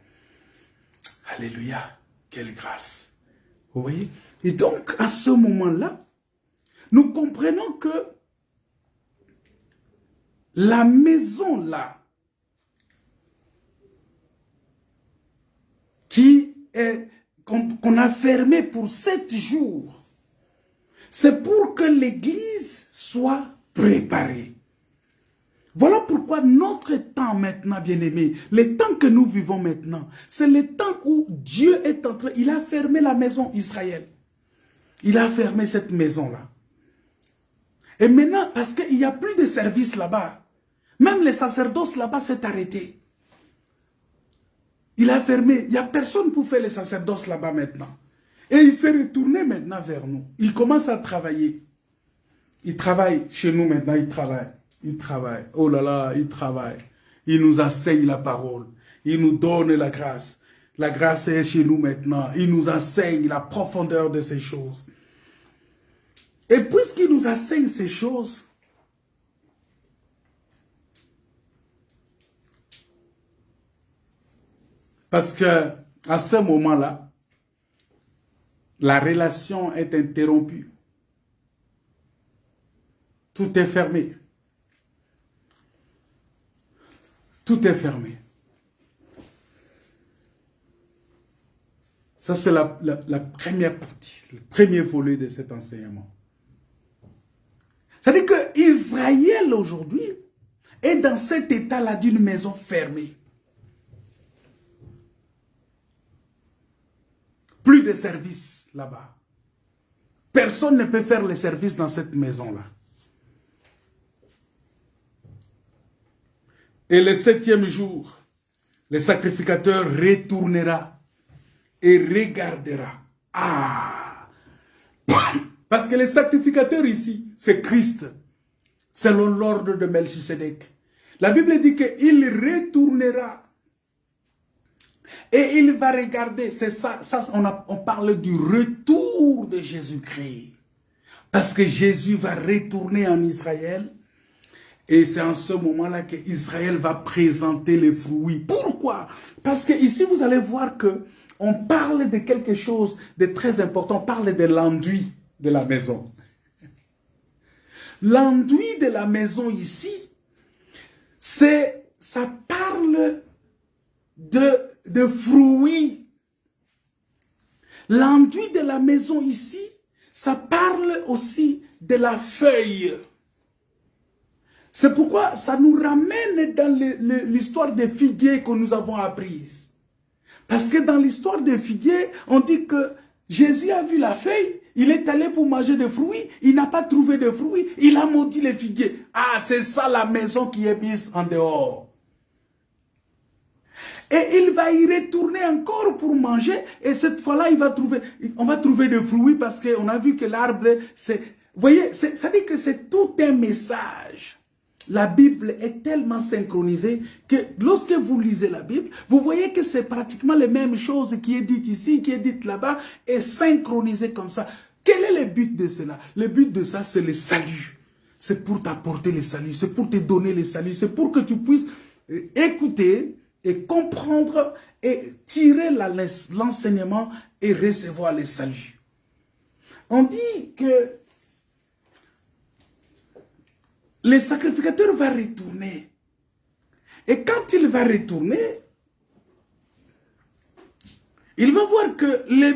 Speaker 1: Alléluia, quelle grâce. Vous voyez? Et donc, à ce moment-là, nous comprenons que la maison-là, qu'on a fermé pour 7 jours, c'est pour que l'Église soit préparée. Voilà pourquoi notre temps maintenant, bien-aimés, le temps que nous vivons maintenant, c'est le temps où Dieu est en train, il a fermé la maison Israël. Il a fermé cette maison-là. Et maintenant, parce qu'il n'y a plus de service là-bas, même les sacerdoces là-bas s'est arrêté. Il a fermé. Il n'y a personne pour faire les sacerdoces là-bas maintenant. Et il s'est retourné maintenant vers nous. Il commence à travailler. Il travaille chez nous maintenant, il travaille. Il travaille. Oh là là, il travaille. Il nous enseigne la parole. Il nous donne la grâce. La grâce est chez nous maintenant. Il nous enseigne la profondeur de ces choses. Et puisqu'il nous enseigne ces choses, parce que à ce moment-là, la relation est interrompue. Tout est fermé. Tout est fermé. Ça, c'est la première partie, le premier volet de cet enseignement. C'est-à-dire que Israël aujourd'hui est dans cet état-là d'une maison fermée. Plus de service là-bas. Personne ne peut faire le service dans cette maison-là. Et le 7e jour, le sacrificateur retournera et regardera. Ah! Parce que le sacrificateur ici, c'est Christ, selon l'ordre de Melchisedec. La Bible dit qu'il retournera et il va regarder. C'est ça, on parle du retour de Jésus-Christ. Parce que Jésus va retourner en Israël. Et c'est en ce moment-là qu'Israël va présenter les fruits. Pourquoi? Parce que ici, vous allez voir que on parle de quelque chose de très important. On parle de l'enduit de la maison. L'enduit de la maison ici, ça parle de fruits. L'enduit de la maison ici, ça parle aussi de la feuille. C'est pourquoi ça nous ramène dans l'histoire des figuiers que nous avons apprise. Parce que dans l'histoire des figuiers, on dit que Jésus a vu la feuille, il est allé pour manger des fruits, il n'a pas trouvé de fruits, il a maudit les figuiers. Ah, c'est ça la maison qui est mise en dehors. Et il va y retourner encore pour manger. Et cette fois-là, on va trouver des fruits parce qu'on a vu que l'arbre, c'est... Vous voyez, ça dit que c'est tout un message. La Bible est tellement synchronisée que lorsque vous lisez la Bible, vous voyez que c'est pratiquement les mêmes choses qui est dites ici, qui est dites là-bas, et synchronisé comme ça. Quel est le but de cela? Le but de ça, c'est le salut. C'est pour t'apporter le salut, c'est pour te donner le salut, c'est pour que tu puisses écouter et comprendre et tirer l'enseignement et recevoir le salut. On dit que le sacrificateur va retourner. Et quand il va retourner, il va voir que le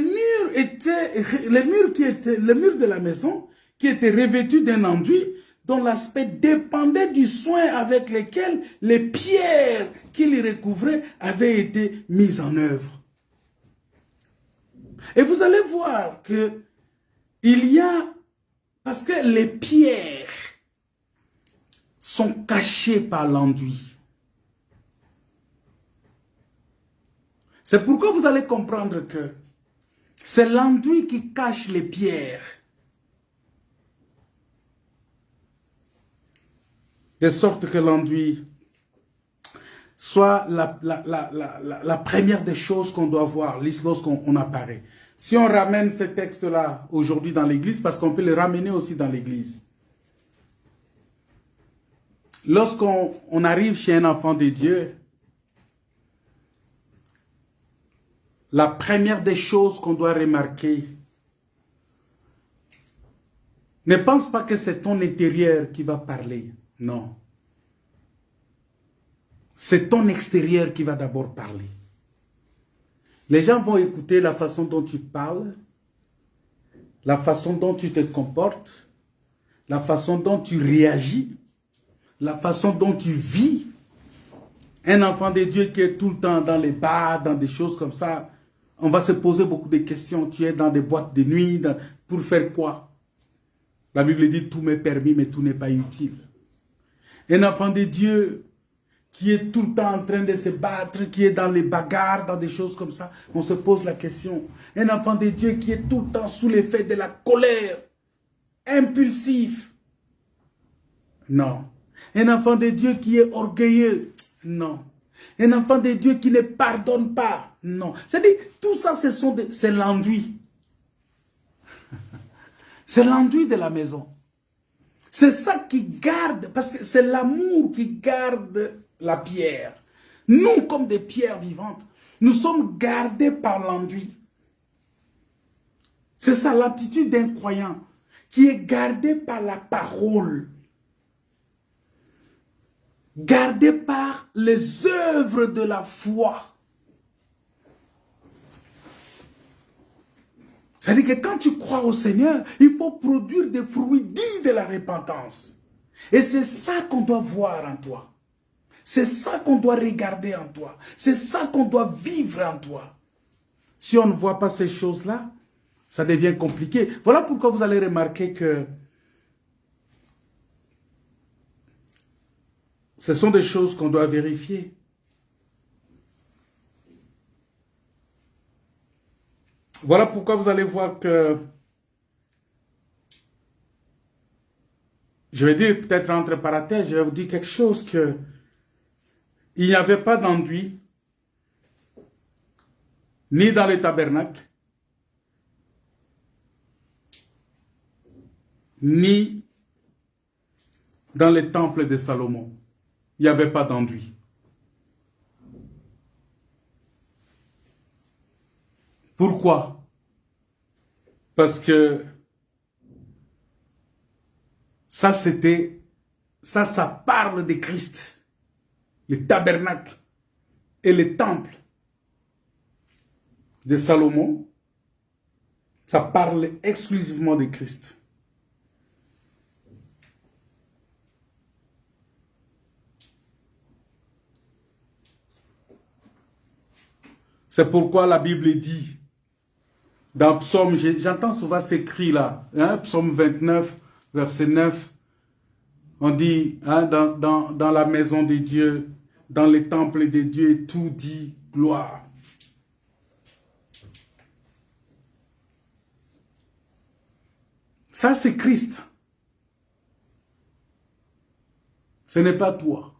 Speaker 1: mur de la maison qui était revêtu d'un enduit dont l'aspect dépendait du soin avec lequel les pierres qu'il recouvrait avaient été mises en œuvre. Et vous allez voir que il y a, parce que les pierres sont cachées par l'enduit. C'est pourquoi vous allez comprendre que c'est l'enduit qui cache les pierres. De sorte que l'enduit soit la première des choses qu'on doit voir lorsqu'on apparaît. Si on ramène ce texte-là aujourd'hui dans l'église, parce qu'on peut le ramener aussi dans l'église. Lorsqu'on arrive chez un enfant de Dieu, la première des choses qu'on doit remarquer, ne pense pas que c'est ton intérieur qui va parler. Non. C'est ton extérieur qui va d'abord parler. Les gens vont écouter la façon dont tu parles, la façon dont tu te comportes, la façon dont tu réagis, la façon dont tu vis. Un enfant de Dieu qui est tout le temps dans les bars, dans des choses comme ça, on va se poser beaucoup de questions. Tu es dans des boîtes de nuit, pour faire quoi? La Bible dit tout m'est permis, mais tout n'est pas utile. Un enfant de Dieu qui est tout le temps en train de se battre, qui est dans les bagarres, dans des choses comme ça, on se pose la question. Un enfant de Dieu qui est tout le temps sous l'effet de la colère, impulsif. Non. Un enfant de Dieu qui est orgueilleux. Non. Un enfant de Dieu qui ne pardonne pas. Non. C'est-à-dire, tout ça, c'est l'enduit. C'est l'enduit de la maison. C'est ça qui garde, parce que c'est l'amour qui garde la pierre. Nous, comme des pierres vivantes, nous sommes gardés par l'enduit. C'est ça l'attitude d'un croyant qui est gardé par la parole. Gardé par les œuvres de la foi. C'est-à-dire que quand tu crois au Seigneur, il faut produire des fruits dignes de la repentance. Et c'est ça qu'on doit voir en toi. C'est ça qu'on doit regarder en toi. C'est ça qu'on doit vivre en toi. Si on ne voit pas ces choses-là, ça devient compliqué. Voilà pourquoi vous allez remarquer que ce sont des choses qu'on doit vérifier. Voilà pourquoi vous allez voir que, je vais dire peut-être entre parenthèses, je vais vous dire quelque chose que il n'y avait pas d'enduit, ni dans le tabernacle, ni dans le temple de Salomon. Il n'y avait pas d'enduit. Pourquoi? Parce que ça parle de Christ. Le tabernacle et le temple de Salomon, ça parle exclusivement de Christ. C'est pourquoi la Bible dit, dans Psaume, j'entends souvent ces cris-là, hein, Psaume 29, verset 9, on dit, hein, dans la maison de Dieu, dans les temples de Dieu, tout dit gloire. Ça, c'est Christ. Ce n'est pas toi.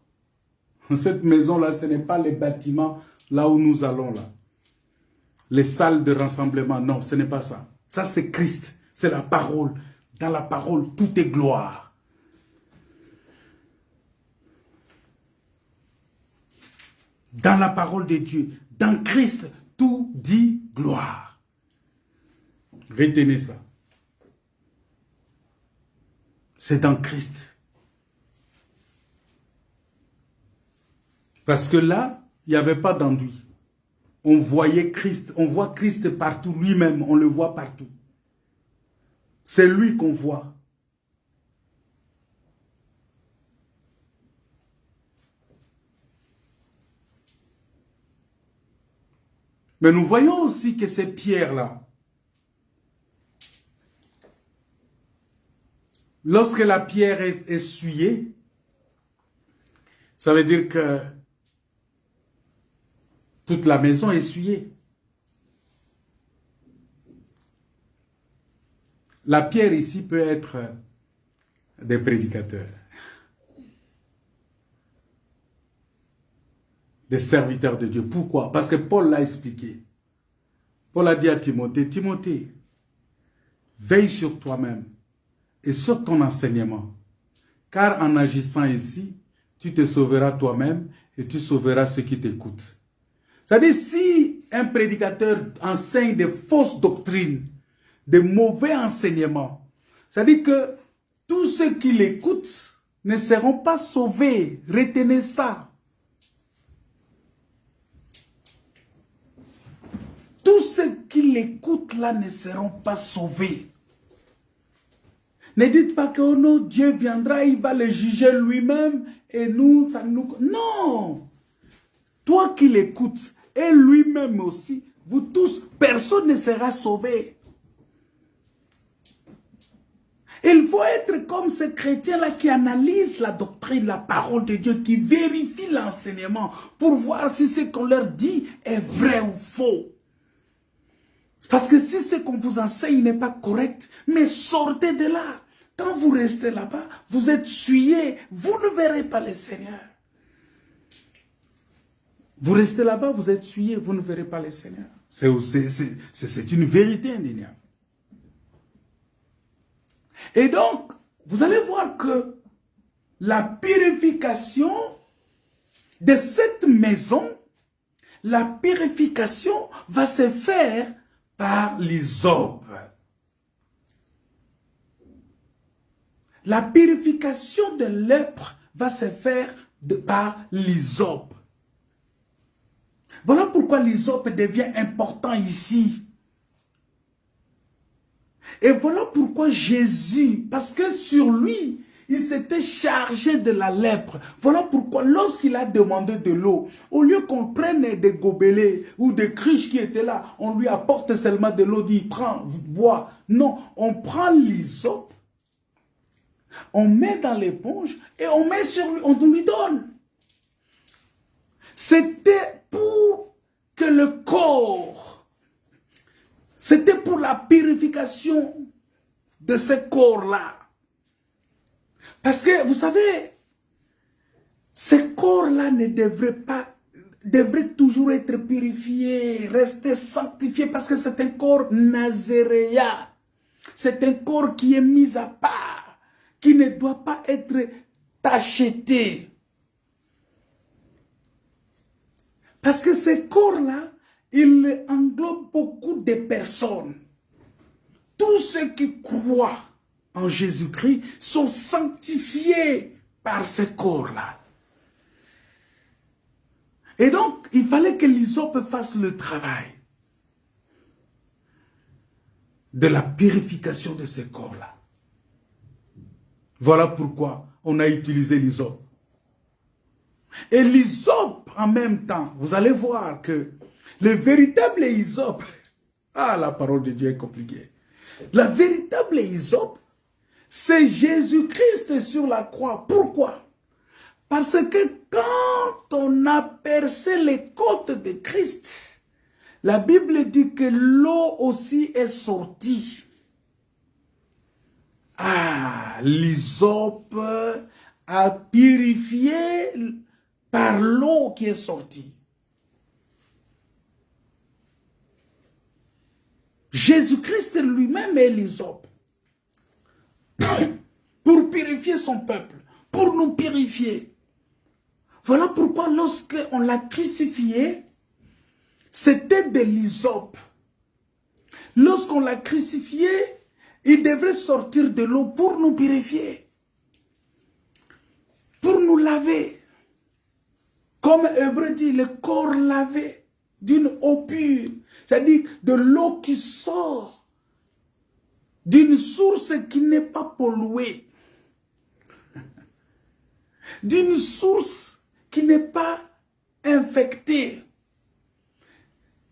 Speaker 1: Cette maison-là, ce n'est pas les bâtiments là où nous allons là. Les salles de rassemblement, non, ce n'est pas ça. Ça, c'est Christ. C'est la parole. Dans la parole, tout est gloire. Dans la parole de Dieu, dans Christ, tout dit gloire. Retenez ça. C'est dans Christ. Parce que là, il n'y avait pas d'enduit. On voyait Christ, on voit Christ partout, lui-même, on le voit partout. C'est lui qu'on voit. Mais nous voyons aussi que ces pierres-là, lorsque la pierre est essuyée, ça veut dire que toute la maison est essuyée. La pierre ici peut être des prédicateurs, des serviteurs de Dieu. Pourquoi? Parce que Paul l'a expliqué. Paul a dit à Timothée, Timothée, veille sur toi-même et sur ton enseignement, car en agissant ici, tu te sauveras toi-même et tu sauveras ceux qui t'écoutent. C'est-à-dire, si un prédicateur enseigne des fausses doctrines, des mauvais enseignements, c'est-à-dire que tous ceux qui l'écoutent ne seront pas sauvés. Retenez ça. Tous ceux qui l'écoutent là ne seront pas sauvés. Ne dites pas que oh non, Dieu viendra, il va le juger lui-même et nous, ça nous... Non! Toi qui l'écoutes et lui-même aussi, vous tous, personne ne sera sauvé. Il faut être comme ces chrétiens-là qui analysent la doctrine, la parole de Dieu, qui vérifient l'enseignement pour voir si ce qu'on leur dit est vrai ou faux. Parce que si ce qu'on vous enseigne n'est pas correct, mais sortez de là. Quand vous restez là-bas, vous êtes souillés, vous ne verrez pas le Seigneur. Vous restez là-bas, vous êtes souillés, vous ne verrez pas le Seigneur. C'est une vérité indéniable. Et donc, vous allez voir que la purification de cette maison, la purification va se faire par l'hysope. La purification de lèpre va se faire par l'hysope. Voilà pourquoi l'hysope devient important ici. Et voilà pourquoi Jésus, parce que sur lui, il s'était chargé de la lèpre. Voilà pourquoi lorsqu'il a demandé de l'eau, au lieu qu'on prenne des gobelets ou des cruches qui étaient là, on lui apporte seulement de l'eau, dit prends, bois. Non, on prend l'hysope, on met dans l'éponge et on met sur lui, on lui donne. C'était pour que le corps, c'était pour la purification de ce corps-là. Parce que, vous savez, ce corps-là ne devrait toujours être purifié, rester sanctifié, parce que c'est un corps nazaréen. C'est un corps qui est mis à part, qui ne doit pas être tacheté. Parce que ce corps-là, il englobe beaucoup de personnes. Tous ceux qui croient en Jésus-Christ sont sanctifiés par ce corps-là. Et donc, il fallait que l'hysope fasse le travail de la purification de ce corps-là. Voilà pourquoi on a utilisé l'hysope. Et l'hysope, en même temps, vous allez voir que le véritable hysope, la parole de Dieu est compliquée. La véritable hysope, c'est Jésus-Christ sur la croix. Pourquoi?
Speaker 3: Parce que quand on a percé les côtes de Christ, la Bible dit que l'eau aussi est sortie. Ah, l'hysope a purifié par l'eau qui est sortie. Jésus-Christ lui-même est l'hysope. Pour purifier son peuple, pour nous purifier. Voilà pourquoi lorsqu'on l'a crucifié, c'était de l'hysope. Lorsqu'on l'a crucifié, il devrait sortir de l'eau pour nous purifier. Pour nous laver. Comme Hébreu dit, le corps lavé d'une eau pure. C'est-à-dire de l'eau qui sort d'une source qui n'est pas polluée. D'une source qui n'est pas infectée.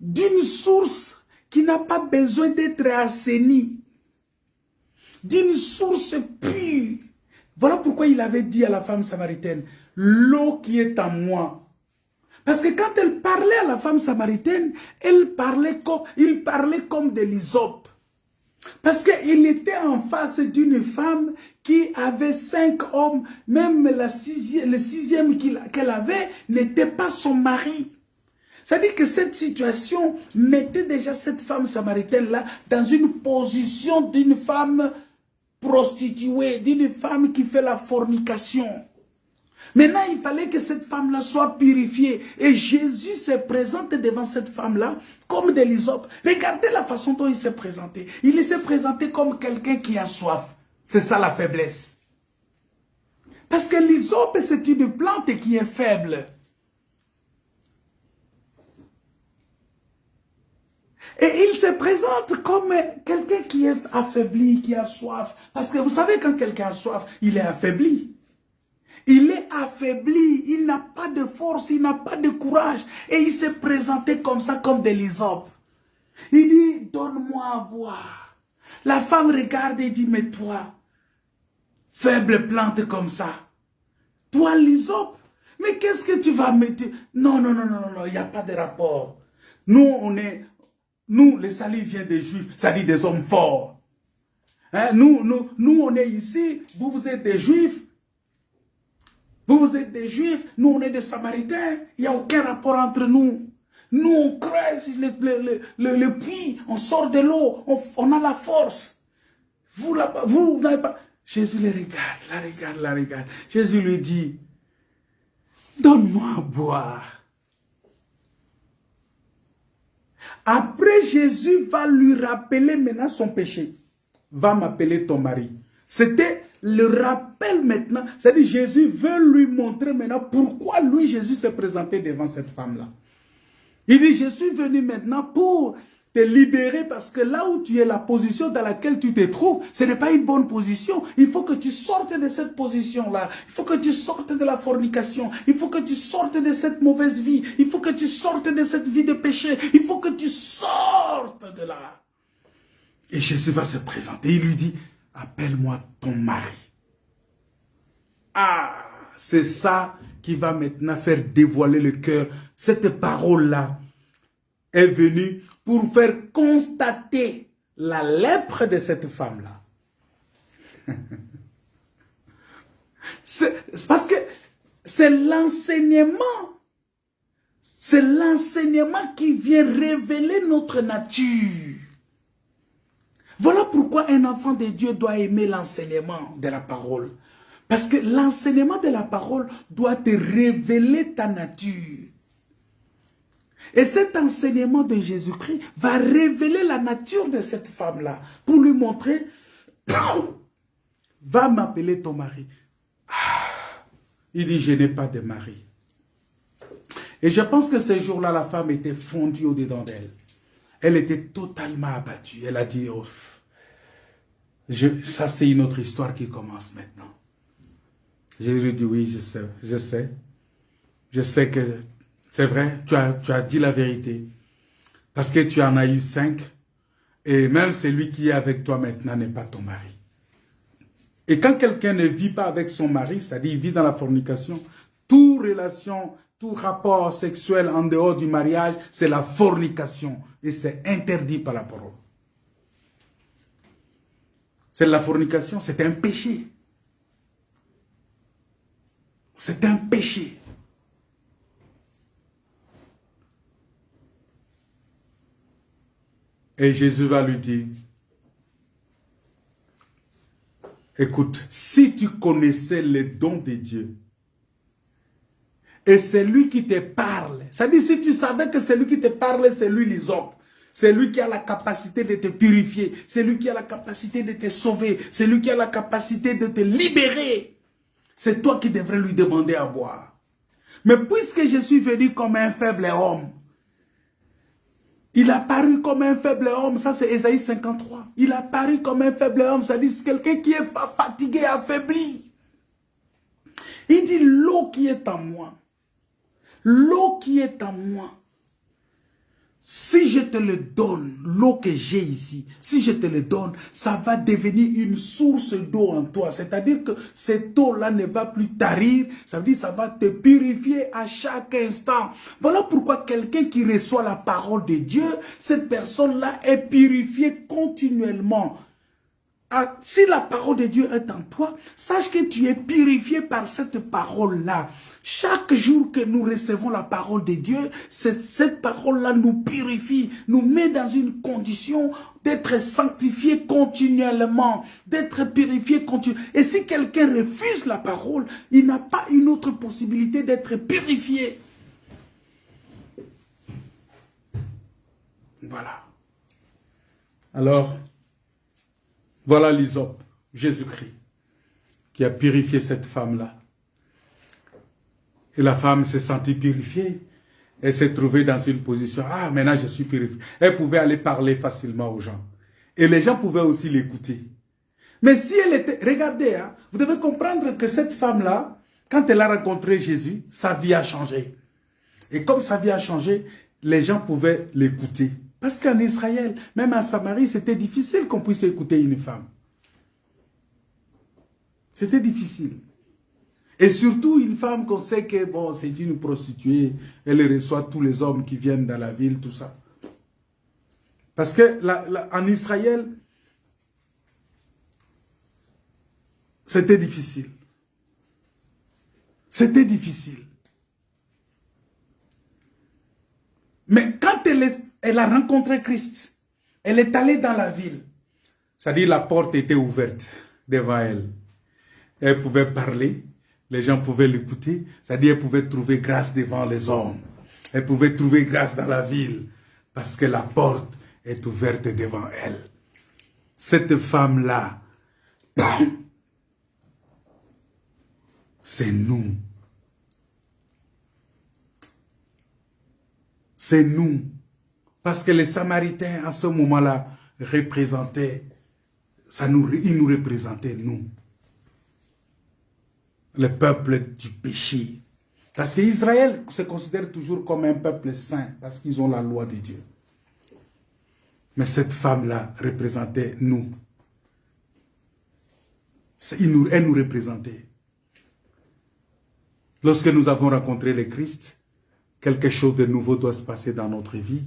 Speaker 3: D'une source qui n'a pas besoin d'être assainie. D'une source pure. Voilà pourquoi il avait dit à la femme samaritaine, l'eau qui est en moi. Parce que quand elle parlait à la femme samaritaine, il parlait comme de l'hysope. Parce qu'il était en face d'une femme qui avait 5 hommes, même le sixième qu'elle avait n'était pas son mari. C'est-à-dire que cette situation mettait déjà cette femme samaritaine-là dans une position d'une femme prostituée, d'une femme qui fait la fornication. Maintenant, il fallait que cette femme-là soit purifiée. Et Jésus se présente devant cette femme-là comme de l'hysope. Regardez la façon dont il s'est présenté. Il s'est présenté comme quelqu'un qui a soif. C'est ça la faiblesse. Parce que l'hysope, c'est une plante qui est faible. Et il se présente comme quelqu'un qui est affaibli, qui a soif. Parce que vous savez, quand quelqu'un a soif, il est affaibli. Il est affaibli, il n'a pas de force, il n'a pas de courage. Et il s'est présenté comme ça, comme de l'hysope. Il dit, donne-moi à boire. La femme regarde et dit, mais toi, faible plante comme ça, toi l'hysope, mais qu'est-ce que tu vas mettre? Non, non, non, non, non, il n'y a pas de rapport. Nous, le salut vient des Juifs, c'est-à-dire des hommes forts. Hein? Nous, on est ici, vous êtes des Juifs. Vous êtes des Juifs, nous on est des Samaritains, il n'y a aucun rapport entre nous. Nous on creuse le puits, on sort de l'eau, on a la force. Vous là-bas, vous n'avez pas... Jésus les regarde, la regarde. Jésus lui dit, donne-moi à boire. Après Jésus va lui rappeler maintenant son péché. Va m'appeler ton mari. C'était le rappel maintenant, c'est-à-dire Jésus veut lui montrer maintenant pourquoi lui, Jésus s'est présenté devant cette femme-là. Il dit, je suis venu maintenant pour te libérer parce que là où tu es, la position dans laquelle tu te trouves, ce n'est pas une bonne position. Il faut que tu sortes de cette position-là. Il faut que tu sortes de la fornication. Il faut que tu sortes de cette mauvaise vie. Il faut que tu sortes de cette vie de péché. Il faut que tu sortes de là. Et Jésus va se présenter. Il lui dit, appelle-moi ton mari. Ah, c'est ça qui va maintenant faire dévoiler le cœur. Cette parole-là est venue pour faire constater la lèpre de cette femme-là. C'est parce que c'est l'enseignement. C'est l'enseignement qui vient révéler notre nature. Voilà pourquoi un enfant de Dieu doit aimer l'enseignement de la parole. Parce que l'enseignement de la parole doit te révéler ta nature. Et cet enseignement de Jésus-Christ va révéler la nature de cette femme-là. Pour lui montrer, va m'appeler ton mari. Ah, il dit, je n'ai pas de mari. Et je pense que ce jour-là, la femme était fondue au-dedans d'elle. Elle était totalement abattue. Elle a dit, oh, ça c'est une autre histoire qui commence maintenant. Jésus dit, oui, je sais. Je sais que c'est vrai, tu as dit la vérité. Parce que tu en as eu 5. Et même celui qui est avec toi maintenant n'est pas ton mari. Et quand quelqu'un ne vit pas avec son mari, c'est-à-dire il vit dans la fornication, toute relation, tout rapport sexuel en dehors du mariage, c'est la fornication. Et c'est interdit par la parole. C'est la fornication, c'est un péché. C'est un péché. Et Jésus va lui dire, écoute, si tu connaissais les dons de Dieu, et c'est lui qui te parle, c'est-à-dire si tu savais que c'est lui qui te parle, c'est lui l'hysope, c'est lui qui a la capacité de te purifier, c'est lui qui a la capacité de te sauver, c'est lui qui a la capacité de te libérer, c'est toi qui devrais lui demander à boire. Mais puisque je suis venu comme un faible homme, il a paru comme un faible homme, ça c'est Ésaïe 53. Il a paru comme un faible homme, ça dit quelqu'un qui est fatigué, affaibli. Il dit l'eau qui est en moi, l'eau qui est en moi, si je te le donne, l'eau que j'ai ici, si je te le donne, ça va devenir une source d'eau en toi. C'est-à-dire que cette eau-là ne va plus tarir, ça veut dire que ça va te purifier à chaque instant. Voilà pourquoi quelqu'un qui reçoit la parole de Dieu, cette personne-là est purifiée continuellement. Si la parole de Dieu est en toi, sache que tu es purifié par cette parole-là. Chaque jour que nous recevons la parole de Dieu, cette parole-là nous purifie, nous met dans une condition d'être sanctifié continuellement, d'être purifié continuellement. Et si quelqu'un refuse la parole, il n'a pas une autre possibilité d'être purifié. Voilà. Alors, voilà l'hysope, Jésus-Christ, qui a purifié cette femme-là. Et la femme s'est sentie purifiée. Elle s'est trouvée dans une position, ah, maintenant je suis purifiée. Elle pouvait aller parler facilement aux gens. Et les gens pouvaient aussi l'écouter. Mais si elle était, regardez, hein, vous devez comprendre que cette femme-là, quand elle a rencontré Jésus, sa vie a changé. Et comme sa vie a changé, les gens pouvaient l'écouter. Parce qu'en Israël, même en Samarie, c'était difficile qu'on puisse écouter une femme. C'était difficile. Et surtout une femme qu'on sait que bon, c'est une prostituée, elle reçoit tous les hommes qui viennent dans la ville, tout ça. Parce que en Israël, c'était difficile. C'était difficile. Mais quand elle a rencontré Christ, elle est allée dans la ville. C'est-à-dire la porte était ouverte devant elle. Elle pouvait parler, les gens pouvaient l'écouter. C'est-à-dire elle pouvait trouver grâce devant les hommes. Elle pouvait trouver grâce dans la ville. Parce que la porte est ouverte devant elle. Cette femme-là, c'est nous. C'est nous. Parce que les Samaritains, à ce moment-là, représentaient, ils nous représentaient, nous. Le peuple du péché. Parce qu'Israël se considère toujours comme un peuple saint, parce qu'ils ont la loi de Dieu. Mais cette femme-là représentait nous. Elle nous représentait. Lorsque nous avons rencontré le Christ, quelque chose de nouveau doit se passer dans notre vie.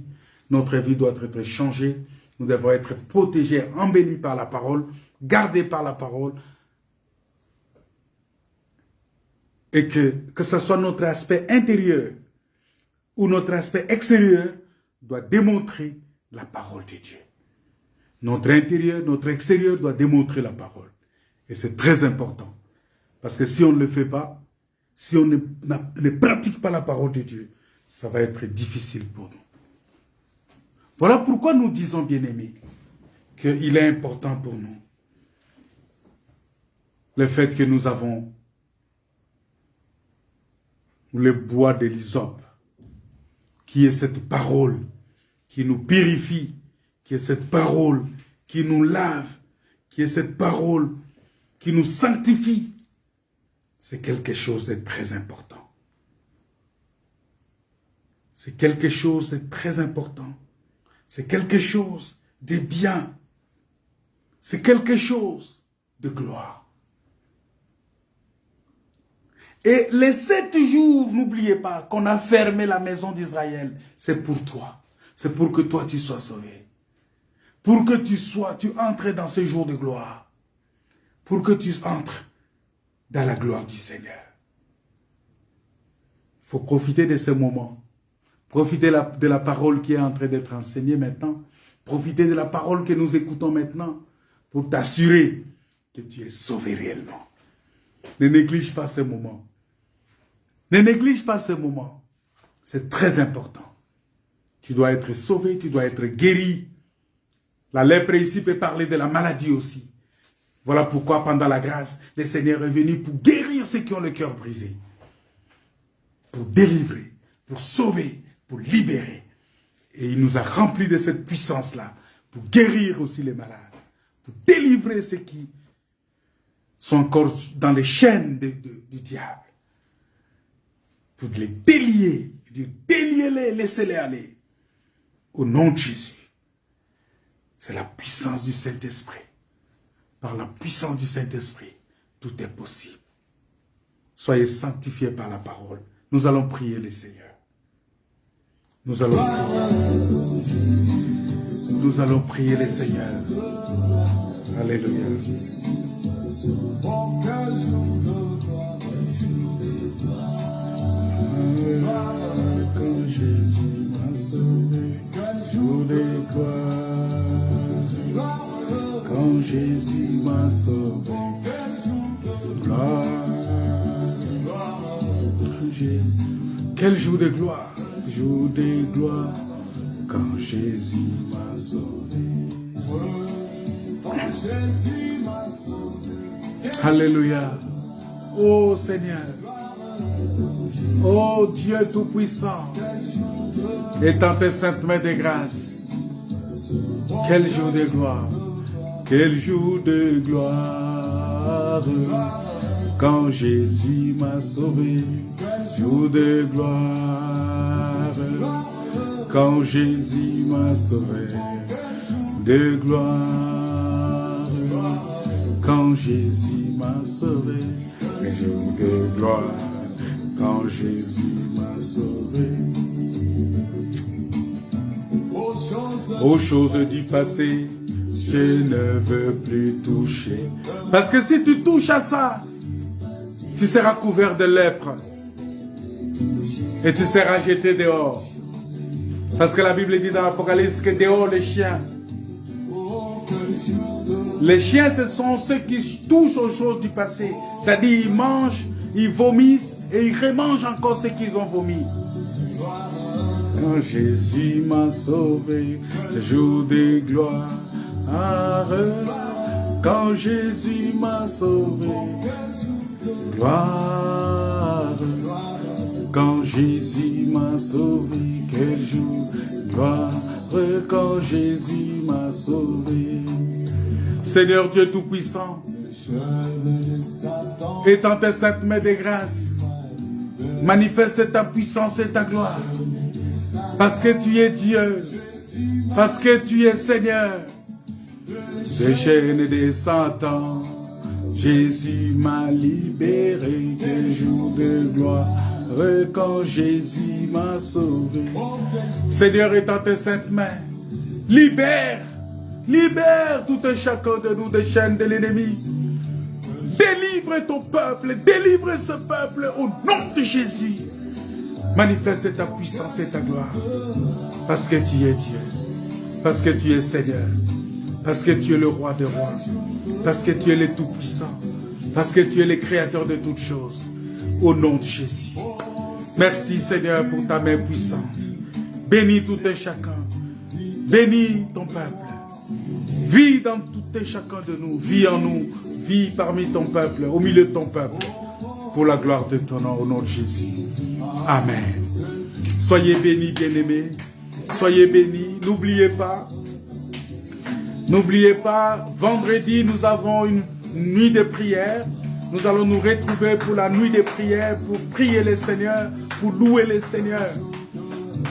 Speaker 3: Notre vie doit être changée. Nous devons être protégés, embellis par la parole, gardés par la parole. Et que ce soit notre aspect intérieur ou notre aspect extérieur doit démontrer la parole de Dieu. Notre intérieur, notre extérieur doit démontrer la parole. Et c'est très important. Parce que si on ne le fait pas, si on ne pratique pas la parole de Dieu, ça va être difficile pour nous. Voilà pourquoi nous disons, bien-aimés, qu'il est important pour nous le fait que nous avons le bois de l'hysope, qui est cette parole qui nous purifie, qui est cette parole qui nous lave, qui est cette parole qui nous sanctifie. C'est quelque chose de très important. C'est quelque chose de très important. C'est quelque chose de bien. C'est quelque chose de gloire. Et les 7 jours, n'oubliez pas qu'on a fermé la maison d'Israël. C'est pour toi. C'est pour que toi tu sois sauvé. Pour que tu entres dans ces jours de gloire. Pour que tu entres dans la gloire du Seigneur. Il faut profiter de ce moment. Profitez de la parole qui est en train d'être enseignée maintenant. Profitez de la parole que nous écoutons maintenant pour t'assurer que tu es sauvé réellement. Ne néglige pas ce moment. Ne néglige pas ce moment. C'est très important. Tu dois être sauvé, tu dois être guéri. La lèpre ici peut parler de la maladie aussi. Voilà pourquoi pendant la grâce, le Seigneur est venu pour guérir ceux qui ont le cœur brisé. Pour délivrer, pour sauver, pour libérer. Et il nous a remplis de cette puissance-là, pour guérir aussi les malades, pour délivrer ceux qui sont encore dans les chaînes du diable. Pour les délier, déliez-les, laissez-les aller. Au nom de Jésus. C'est la puissance du Saint-Esprit. Par la puissance du Saint-Esprit, tout est possible. Soyez sanctifiés par la parole. Nous allons prier le Seigneur. Nous allons prier le Seigneur. Alléluia. Quand Jésus m'a sauvé, jour de gloire. Quand Jésus m'a sauvé, gloire. Jésus. Quel jour de gloire, jour de gloire, quand Jésus m'a sauvé. Alléluia. Oh Seigneur, oh Dieu Tout-Puissant, étends tes saintes mains de grâce. Quel jour de gloire, quel jour de gloire, quand Jésus m'a sauvé. Jour de gloire, quand Jésus m'a sauvé. De gloire, quand Jésus m'a sauvé. Jour de gloire, quand Jésus m'a sauvé. Aux choses du passé, je ne veux plus toucher. Parce que si tu touches à ça, tu seras couvert de lèpre. Et tu seras jeté dehors. Parce que la Bible dit dans l'Apocalypse que dehors les chiens. Les chiens, ce sont ceux qui touchent aux choses du passé. C'est-à-dire, ils mangent, ils vomissent et ils remangent encore ce qu'ils ont vomi. Quand Jésus m'a sauvé, le jour de gloire. Quand Jésus m'a sauvé, gloire. Quand Jésus m'a sauvé, quel jour, gloire, quand Jésus m'a sauvé. Seigneur Dieu Tout-Puissant, étends tes saintes mains de grâce, manifeste ta puissance et ta gloire, parce que tu es Dieu, parce que tu es Seigneur. Des chaînes et des Satan, Jésus m'a libéré, quel jour de gloire. Quand Jésus m'a sauvé. Seigneur, étends tes saintes mains. Libère tout un chacun de nous des chaînes de l'ennemi. Délivre ton peuple, délivre ce peuple au nom de Jésus. Manifeste ta puissance et ta gloire. Parce que tu es Dieu. Parce que tu es Seigneur. Parce que tu es le roi des rois. Parce que tu es le Tout-Puissant. Parce que tu es le Créateur de toutes choses. Au nom de Jésus. Merci Seigneur pour ta main puissante. Bénis tout et chacun. Bénis ton peuple. Vis dans tout et chacun de nous. Vis en nous. Vis parmi ton peuple, au milieu de ton peuple. Pour la gloire de ton nom, au nom de Jésus. Amen. Soyez bénis, bien-aimés. Soyez bénis. N'oubliez pas, vendredi, nous avons une nuit de prière. Nous allons nous retrouver pour la nuit de prière, pour prier le Seigneur, pour louer le Seigneur.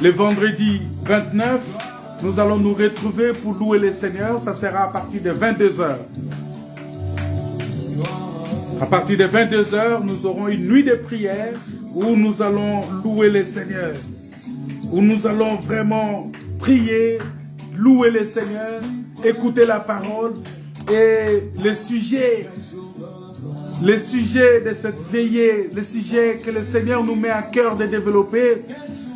Speaker 3: Le vendredi 29, nous allons nous retrouver pour louer le Seigneur. Ça sera à partir de 22h. À partir de 22h, nous aurons une nuit de prière où nous allons louer le Seigneur. Où nous allons vraiment prier, louer le Seigneur, écouter la parole. Et le sujet de cette veillée, le sujet que le Seigneur nous met à cœur de développer,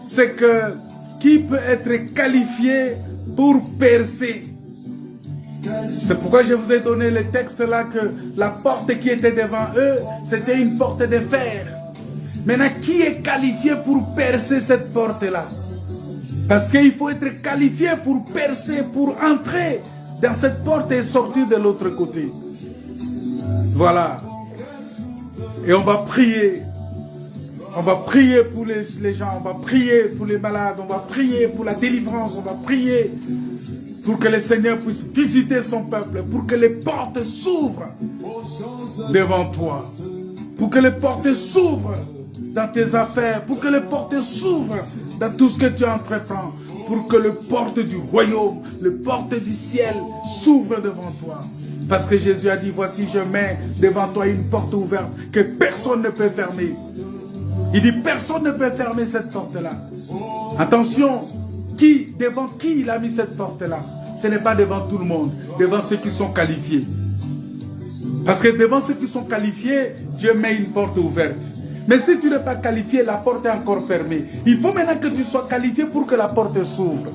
Speaker 3: c'est que qui peut être qualifié pour percer? C'est pourquoi je vous ai donné le texte là que la porte qui était devant eux, c'était une porte de fer. Maintenant, qui est qualifié pour percer cette porte-là? Parce qu'il faut être qualifié pour percer, pour entrer dans cette porte et sortir de l'autre côté. Voilà. Et on va prier. On va prier pour les gens, on va prier pour les malades, on va prier pour la délivrance, on va prier pour que le Seigneur puisse visiter son peuple, pour que les portes s'ouvrent devant toi, pour que les portes s'ouvrent dans tes affaires, pour que les portes s'ouvrent dans tout ce que tu entreprends, pour que les portes du royaume, les portes du ciel s'ouvrent devant toi. Parce que Jésus a dit, voici je mets devant toi une porte ouverte que personne ne peut fermer. Il dit, personne ne peut fermer cette porte-là. Attention, devant qui il a mis cette porte-là? Ce n'est pas devant tout le monde, devant ceux qui sont qualifiés. Parce que devant ceux qui sont qualifiés, Dieu met une porte ouverte. Mais si tu n'es pas qualifié, la porte est encore fermée. Il faut maintenant que tu sois qualifié pour que la porte s'ouvre.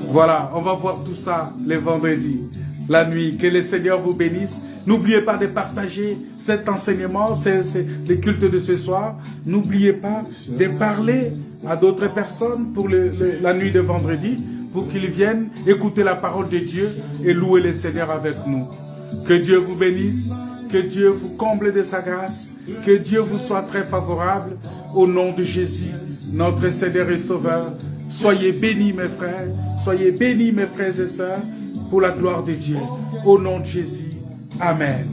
Speaker 3: Voilà, on va voir tout ça le vendredi, la nuit. Que le Seigneur vous bénisse. N'oubliez pas de partager cet enseignement, le culte de ce soir. N'oubliez pas de parler à d'autres personnes pour la nuit de vendredi, pour qu'ils viennent écouter la parole de Dieu et louer le Seigneur avec nous. Que Dieu vous bénisse, que Dieu vous comble de sa grâce, que Dieu vous soit très favorable au nom de Jésus, notre Seigneur et Sauveur. Soyez bénis mes frères, soyez bénis mes frères et sœurs pour la gloire de Dieu. Au nom de Jésus. Amen.